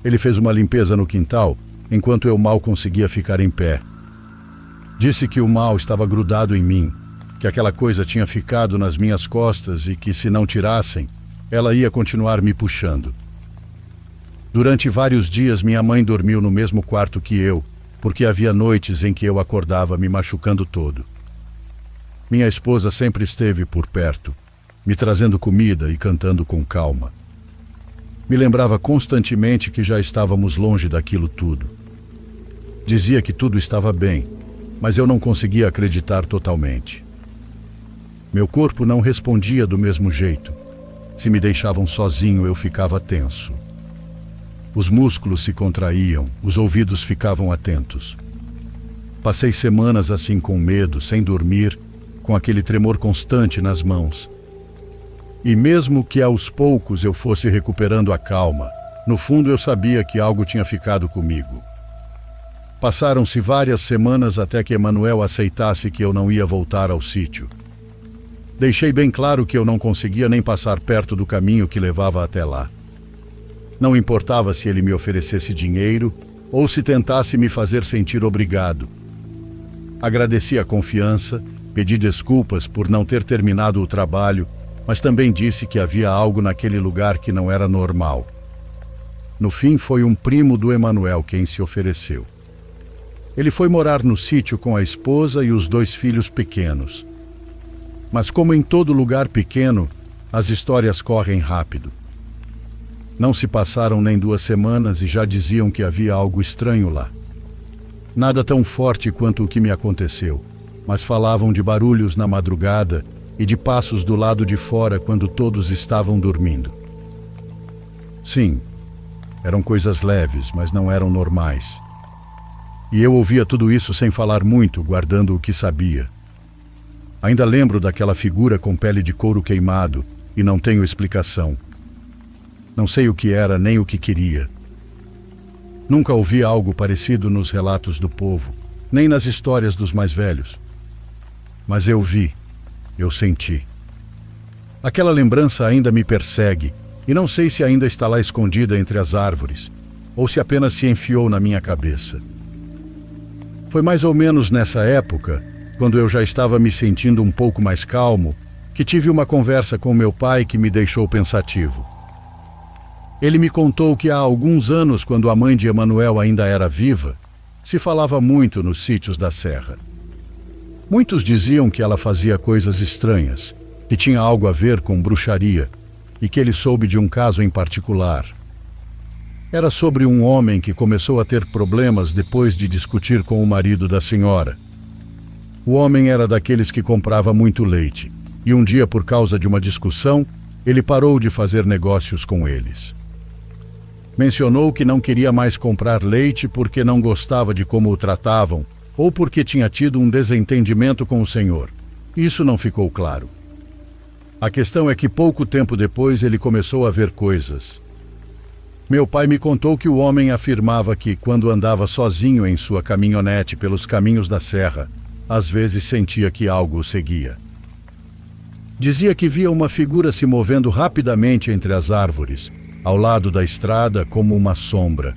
Ele fez uma limpeza no quintal, enquanto eu mal conseguia ficar em pé. Disse que o mal estava grudado em mim, que aquela coisa tinha ficado nas minhas costas e que, se não tirassem, ela ia continuar me puxando. Durante vários dias, minha mãe dormiu no mesmo quarto que eu, porque havia noites em que eu acordava me machucando todo. Minha esposa sempre esteve por perto, me trazendo comida e cantando com calma. Me lembrava constantemente que já estávamos longe daquilo tudo. Dizia que tudo estava bem, mas eu não conseguia acreditar totalmente. Meu corpo não respondia do mesmo jeito. Se me deixavam sozinho, eu ficava tenso. Os músculos se contraíam, os ouvidos ficavam atentos. Passei semanas assim com medo, sem dormir, com aquele tremor constante nas mãos. E mesmo que aos poucos eu fosse recuperando a calma, no fundo eu sabia que algo tinha ficado comigo. Passaram-se várias semanas até que Emanuel aceitasse que eu não ia voltar ao sítio. Deixei bem claro que eu não conseguia nem passar perto do caminho que levava até lá. Não importava se ele me oferecesse dinheiro ou se tentasse me fazer sentir obrigado. Agradeci a confiança, pedi desculpas por não ter terminado o trabalho, mas também disse que havia algo naquele lugar que não era normal. No fim, foi um primo do Emanuel quem se ofereceu. Ele foi morar no sítio com a esposa e os 2 filhos pequenos. Mas como em todo lugar pequeno, as histórias correm rápido. Não se passaram nem 2 semanas e já diziam que havia algo estranho lá. Nada tão forte quanto o que me aconteceu, mas falavam de barulhos na madrugada e de passos do lado de fora quando todos estavam dormindo. Sim, eram coisas leves, mas não eram normais. E eu ouvia tudo isso sem falar muito, guardando o que sabia. Ainda lembro daquela figura com pele de couro queimado e não tenho explicação. Não sei o que era nem o que queria. Nunca ouvi algo parecido nos relatos do povo, nem nas histórias dos mais velhos. Mas eu vi, eu senti. Aquela lembrança ainda me persegue e não sei se ainda está lá escondida entre as árvores ou se apenas se enfiou na minha cabeça. Foi mais ou menos nessa época, quando eu já estava me sentindo um pouco mais calmo, que tive uma conversa com meu pai que me deixou pensativo. Ele me contou que há alguns anos, quando a mãe de Emanuel ainda era viva, se falava muito nos sítios da serra. Muitos diziam que ela fazia coisas estranhas, que tinha algo a ver com bruxaria, e que ele soube de um caso em particular. Era sobre um homem que começou a ter problemas depois de discutir com o marido da senhora. O homem era daqueles que comprava muito leite, e um dia, por causa de uma discussão, ele parou de fazer negócios com eles. Mencionou que não queria mais comprar leite porque não gostava de como o tratavam ou porque tinha tido um desentendimento com o senhor. Isso não ficou claro. A questão é que pouco tempo depois ele começou a ver coisas. Meu pai me contou que o homem afirmava que, quando andava sozinho em sua caminhonete pelos caminhos da serra, às vezes sentia que algo o seguia. Dizia que via uma figura se movendo rapidamente entre as árvores, ao lado da estrada, como uma sombra.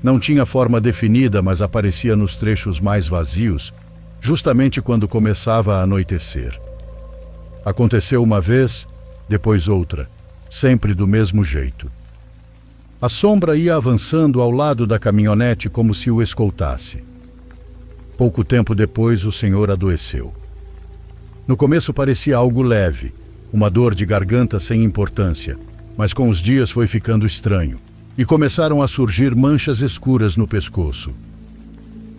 Não tinha forma definida, mas aparecia nos trechos mais vazios, justamente quando começava a anoitecer. Aconteceu uma vez, depois outra, sempre do mesmo jeito. A sombra ia avançando ao lado da caminhonete como se o escoltasse. Pouco tempo depois, o senhor adoeceu. No começo parecia algo leve, uma dor de garganta sem importância, mas com os dias foi ficando estranho, e começaram a surgir manchas escuras no pescoço.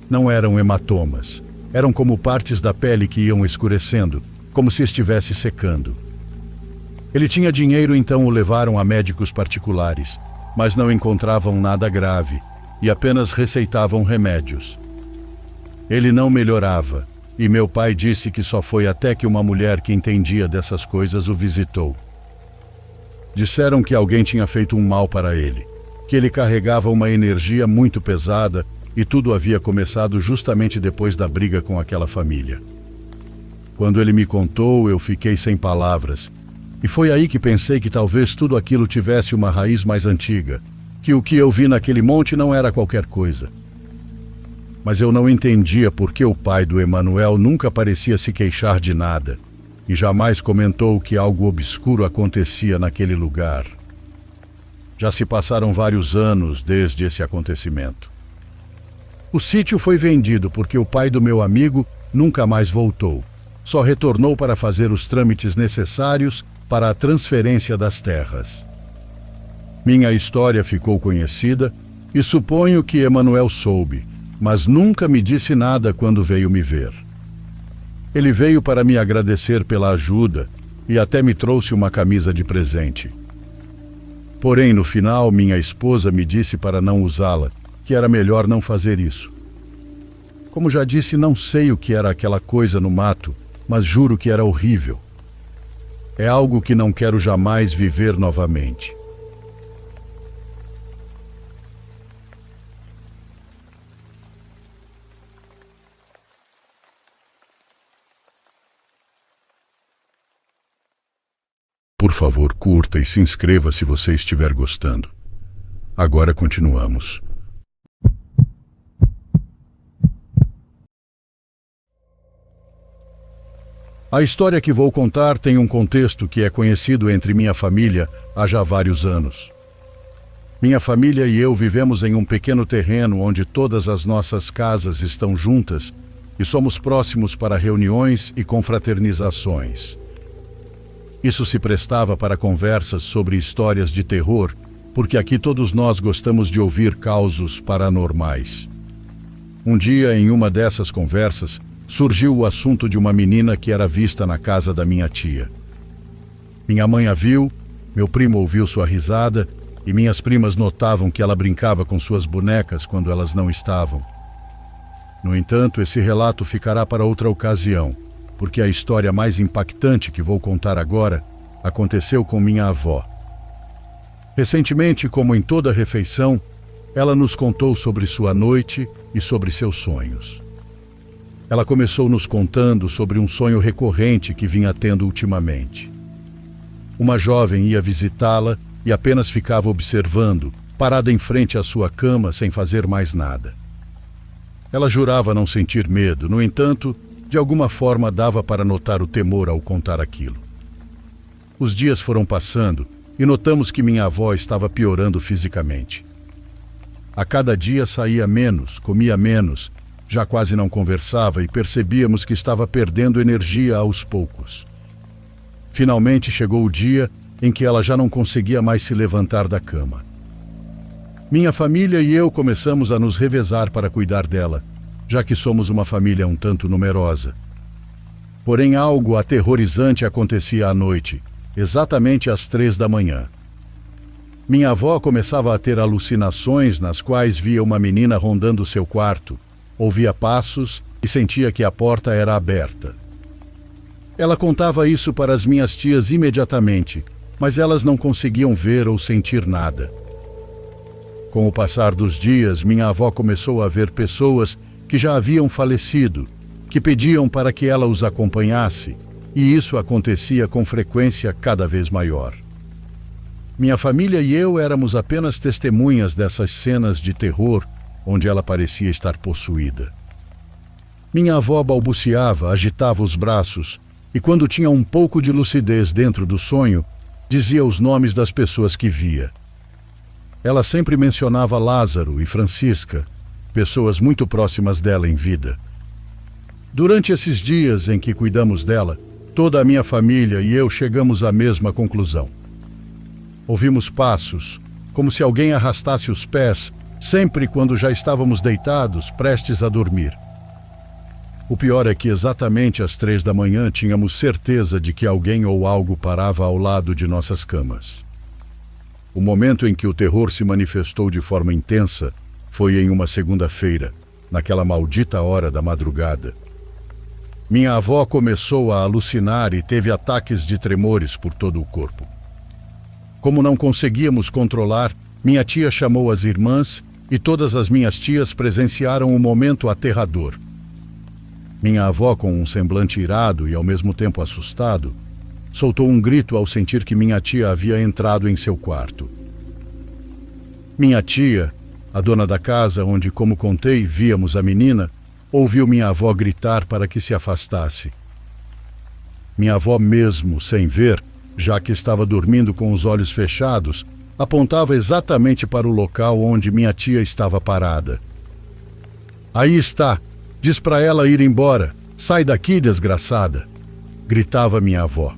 Não eram hematomas, eram como partes da pele que iam escurecendo, como se estivesse secando. Ele tinha dinheiro, então o levaram a médicos particulares, mas não encontravam nada grave e apenas receitavam remédios. Ele não melhorava, e meu pai disse que só foi até que uma mulher que entendia dessas coisas o visitou. Disseram que alguém tinha feito um mal para ele, que ele carregava uma energia muito pesada e tudo havia começado justamente depois da briga com aquela família. Quando ele me contou, eu fiquei sem palavras, e foi aí que pensei que talvez tudo aquilo tivesse uma raiz mais antiga, que o que eu vi naquele monte não era qualquer coisa. Mas eu não entendia por que o pai do Emanuel nunca parecia se queixar de nada, e jamais comentou que algo obscuro acontecia naquele lugar. Já se passaram vários anos desde esse acontecimento. O sítio foi vendido porque o pai do meu amigo nunca mais voltou. Só retornou para fazer os trâmites necessários para a transferência das terras. Minha história ficou conhecida e suponho que Emanuel soube, mas nunca me disse nada quando veio me ver. Ele veio para me agradecer pela ajuda e até me trouxe uma camisa de presente. Porém, no final, minha esposa me disse para não usá-la, que era melhor não fazer isso. Como já disse, não sei o que era aquela coisa no mato, mas juro que era horrível. É algo que não quero jamais viver novamente. Por favor, curta e se inscreva se você estiver gostando. Agora continuamos. A história que vou contar tem um contexto que é conhecido entre minha família há já vários anos. Minha família e eu vivemos em um pequeno terreno onde todas as nossas casas estão juntas e somos próximos para reuniões e confraternizações. Isso se prestava para conversas sobre histórias de terror, porque aqui todos nós gostamos de ouvir causos paranormais. Um dia, em uma dessas conversas, surgiu o assunto de uma menina que era vista na casa da minha tia. Minha mãe a viu, meu primo ouviu sua risada e minhas primas notavam que ela brincava com suas bonecas quando elas não estavam. No entanto, esse relato ficará para outra ocasião, porque a história mais impactante que vou contar agora aconteceu com minha avó. Recentemente, como em toda refeição, ela nos contou sobre sua noite e sobre seus sonhos. Ela começou nos contando sobre um sonho recorrente que vinha tendo ultimamente. Uma jovem ia visitá-la e apenas ficava observando, parada em frente à sua cama sem fazer mais nada. Ela jurava não sentir medo, no entanto, de alguma forma dava para notar o temor ao contar aquilo. Os dias foram passando e notamos que minha avó estava piorando fisicamente. A cada dia saía menos, comia menos, já quase não conversava e percebíamos que estava perdendo energia aos poucos. Finalmente chegou o dia em que ela já não conseguia mais se levantar da cama. Minha família e eu começamos a nos revezar para cuidar dela, já que somos uma família um tanto numerosa. Porém, algo aterrorizante acontecia à noite, exatamente às 3 da manhã. Minha avó começava a ter alucinações nas quais via uma menina rondando seu quarto, ouvia passos e sentia que a porta era aberta. Ela contava isso para as minhas tias imediatamente, mas elas não conseguiam ver ou sentir nada. Com o passar dos dias, minha avó começou a ver pessoas que já haviam falecido, que pediam para que ela os acompanhasse, e isso acontecia com frequência cada vez maior. Minha família e eu éramos apenas testemunhas dessas cenas de terror onde ela parecia estar possuída. Minha avó balbuciava, agitava os braços e, quando tinha um pouco de lucidez dentro do sonho, dizia os nomes das pessoas que via. Ela sempre mencionava Lázaro e Francisca, pessoas muito próximas dela em vida. Durante esses dias em que cuidamos dela, toda a minha família e eu chegamos à mesma conclusão. Ouvimos passos, como se alguém arrastasse os pés, sempre quando já estávamos deitados, prestes a dormir. O pior é que exatamente às 3 da manhã tínhamos certeza de que alguém ou algo parava ao lado de nossas camas. O momento em que o terror se manifestou de forma intensa foi em uma segunda-feira, naquela maldita hora da madrugada. Minha avó começou a alucinar e teve ataques de tremores por todo o corpo. Como não conseguíamos controlar, minha tia chamou as irmãs e todas as minhas tias presenciaram um momento aterrador. Minha avó, com um semblante irado e ao mesmo tempo assustado, soltou um grito ao sentir que minha tia havia entrado em seu quarto. Minha tia, a dona da casa onde, como contei, víamos a menina, ouviu minha avó gritar para que se afastasse. Minha avó, mesmo sem ver, já que estava dormindo com os olhos fechados, apontava exatamente para o local onde minha tia estava parada. "Aí está! Diz para ela ir embora! Sai daqui, desgraçada!" gritava minha avó.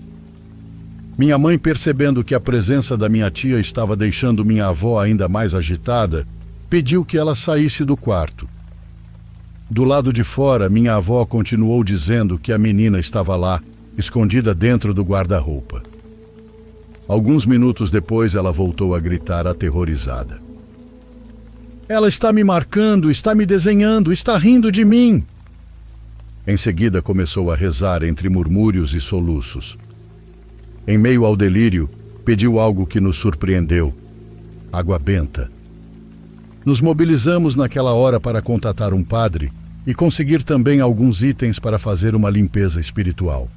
Minha mãe, percebendo que a presença da minha tia estava deixando minha avó ainda mais agitada, pediu que ela saísse do quarto. Do lado de fora, minha avó continuou dizendo que a menina estava lá, escondida dentro do guarda-roupa. Alguns minutos depois, ela voltou a gritar aterrorizada. "Ela está me marcando, está me desenhando, está rindo de mim!" Em seguida, começou a rezar entre murmúrios e soluços. Em meio ao delírio, pediu algo que nos surpreendeu: água benta. Nos mobilizamos naquela hora para contatar um padre e conseguir também alguns itens para fazer uma limpeza espiritual.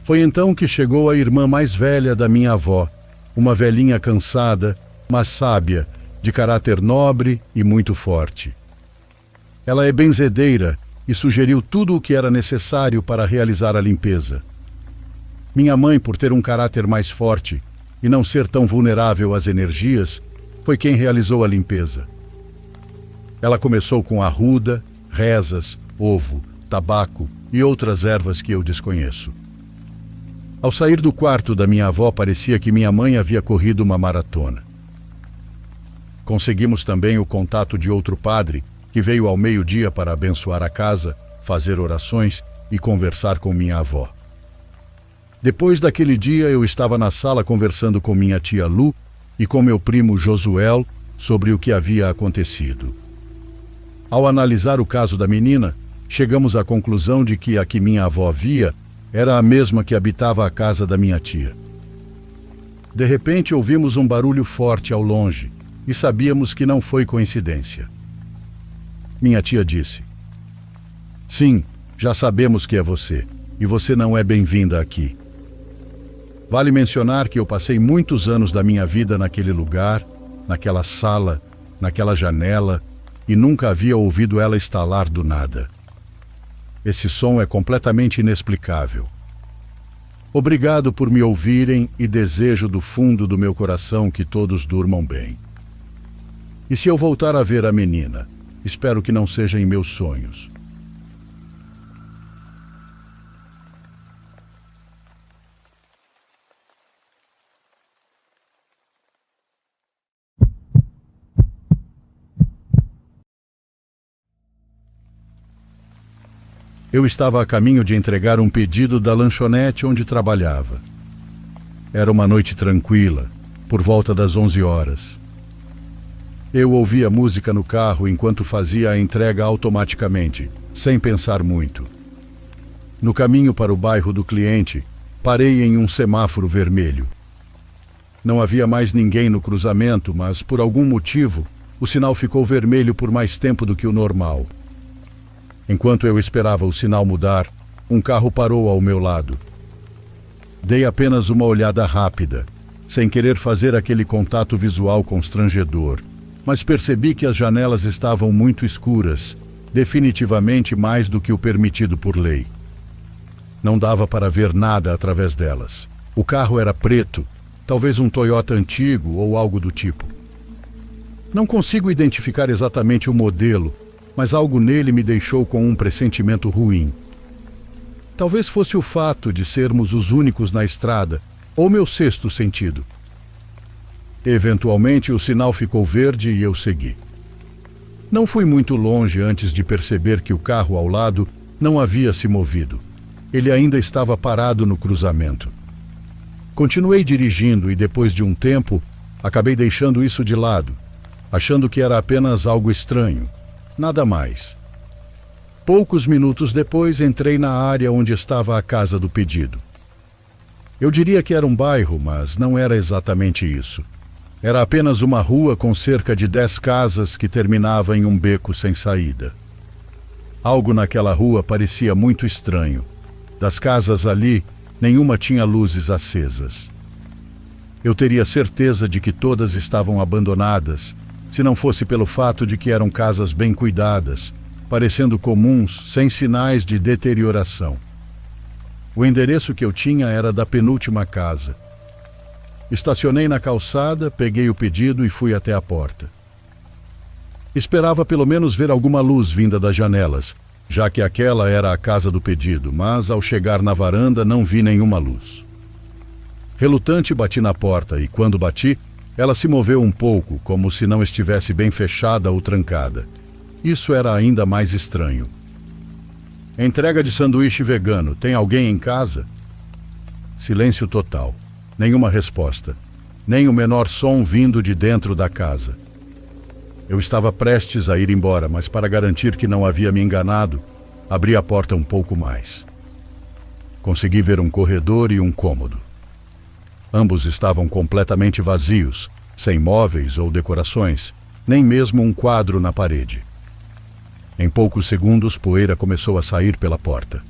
Foi então que chegou a irmã mais velha da minha avó, uma velhinha cansada, mas sábia, de caráter nobre e muito forte. Ela é benzedeira e sugeriu tudo o que era necessário para realizar a limpeza. Minha mãe, por ter um caráter mais forte e não ser tão vulnerável às energias, foi quem realizou a limpeza. Ela começou com arruda, rezas, ovo, tabaco e outras ervas que eu desconheço. Ao sair do quarto da minha avó, parecia que minha mãe havia corrido uma maratona. Conseguimos também o contato de outro padre, que veio ao meio-dia para abençoar a casa, fazer orações e conversar com minha avó. Depois daquele dia, eu estava na sala conversando com minha tia Lu e com meu primo Josuel sobre o que havia acontecido. Ao analisar o caso da menina, chegamos à conclusão de que a que minha avó via era a mesma que habitava a casa da minha tia. De repente, ouvimos um barulho forte ao longe e sabíamos que não foi coincidência. Minha tia disse: "Sim, já sabemos que é você, e você não é bem-vinda aqui." Vale mencionar que eu passei muitos anos da minha vida naquele lugar, naquela sala, naquela janela, e nunca havia ouvido ela estalar do nada. Esse som é completamente inexplicável. Obrigado por me ouvirem e desejo do fundo do meu coração que todos durmam bem. E se eu voltar a ver a menina, espero que não seja em meus sonhos. Eu estava a caminho de entregar um pedido da lanchonete onde trabalhava. Era uma noite tranquila, por volta das 11 horas. Eu ouvia música no carro enquanto fazia a entrega automaticamente, sem pensar muito. No caminho para o bairro do cliente, parei em um semáforo vermelho. Não havia mais ninguém no cruzamento, mas, por algum motivo, o sinal ficou vermelho por mais tempo do que o normal. Enquanto eu esperava o sinal mudar, um carro parou ao meu lado. Dei apenas uma olhada rápida, sem querer fazer aquele contato visual constrangedor, mas percebi que as janelas estavam muito escuras, definitivamente mais do que o permitido por lei. Não dava para ver nada através delas. O carro era preto, talvez um Toyota antigo ou algo do tipo. Não consigo identificar exatamente o modelo, mas algo nele me deixou com um pressentimento ruim. Talvez fosse o fato de sermos os únicos na estrada, ou meu sexto sentido. Eventualmente, o sinal ficou verde e eu segui. Não fui muito longe antes de perceber que o carro ao lado não havia se movido. Ele ainda estava parado no cruzamento. Continuei dirigindo e, depois de um tempo, acabei deixando isso de lado, achando que era apenas algo estranho, nada mais. Poucos minutos depois, entrei na área onde estava a casa do pedido. Eu diria que era um bairro, mas não era exatamente isso. Era apenas uma rua com cerca de 10 casas que terminava em um beco sem saída. Algo naquela rua parecia muito estranho. Das casas ali, nenhuma tinha luzes acesas. Eu teria certeza de que todas estavam abandonadas, se não fosse pelo fato de que eram casas bem cuidadas, parecendo comuns, sem sinais de deterioração. O endereço que eu tinha era da penúltima casa. Estacionei na calçada, peguei o pedido e fui até a porta. Esperava pelo menos ver alguma luz vinda das janelas, já que aquela era a casa do pedido, mas ao chegar na varanda não vi nenhuma luz. Relutante, bati na porta e, quando bati, ela se moveu um pouco, como se não estivesse bem fechada ou trancada. Isso era ainda mais estranho. Entrega de sanduíche vegano. Tem alguém em casa? Silêncio total. Nenhuma resposta. Nem o menor som vindo de dentro da casa. Eu estava prestes a ir embora, mas para garantir que não havia me enganado, abri a porta um pouco mais. Consegui ver um corredor e um cômodo. Ambos estavam completamente vazios, sem móveis ou decorações, nem mesmo um quadro na parede. Em poucos segundos, poeira começou a sair pela porta.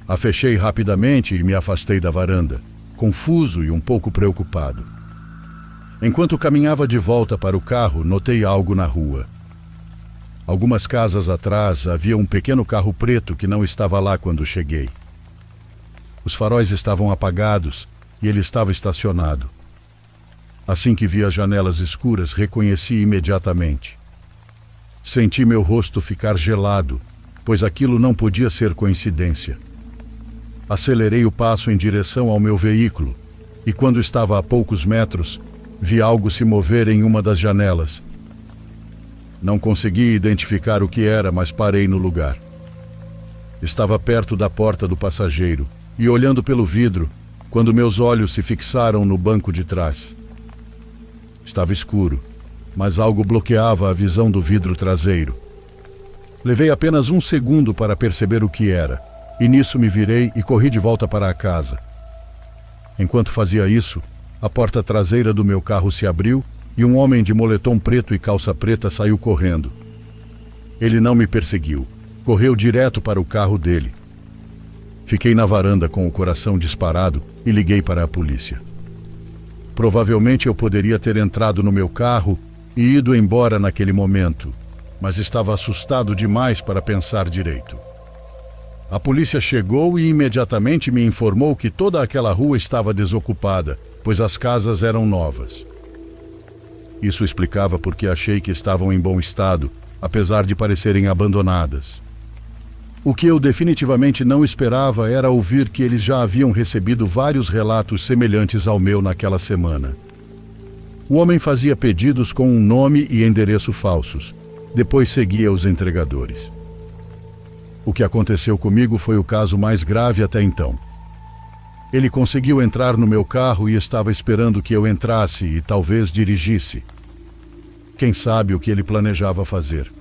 A fechei rapidamente e me afastei da varanda, confuso e um pouco preocupado. Enquanto caminhava de volta para o carro, notei algo na rua. Algumas casas atrás havia um pequeno carro preto que não estava lá quando cheguei. Os faróis estavam apagados e ele estava estacionado. Assim que vi as janelas escuras, reconheci imediatamente. Senti meu rosto ficar gelado, pois aquilo não podia ser coincidência. Acelerei o passo em direção ao meu veículo e, quando estava a poucos metros, vi algo se mover em uma das janelas. Não consegui identificar o que era, mas parei no lugar. Estava perto da porta do passageiro e, olhando pelo vidro, quando meus olhos se fixaram no banco de trás. Estava escuro, mas algo bloqueava a visão do vidro traseiro. Levei apenas um segundo para perceber o que era, e nisso me virei e corri de volta para a casa. Enquanto fazia isso, a porta traseira do meu carro se abriu e um homem de moletom preto e calça preta saiu correndo. Ele não me perseguiu, correu direto para o carro dele. Fiquei na varanda com o coração disparado e liguei para a polícia. Provavelmente eu poderia ter entrado no meu carro e ido embora naquele momento, mas estava assustado demais para pensar direito. A polícia chegou e imediatamente me informou que toda aquela rua estava desocupada, pois as casas eram novas. Isso explicava porque achei que estavam em bom estado, apesar de parecerem abandonadas. O que eu definitivamente não esperava era ouvir que eles já haviam recebido vários relatos semelhantes ao meu naquela semana. O homem fazia pedidos com um nome e endereço falsos, depois seguia os entregadores. O que aconteceu comigo foi o caso mais grave até então. Ele conseguiu entrar no meu carro e estava esperando que eu entrasse e talvez dirigisse. Quem sabe o que ele planejava fazer?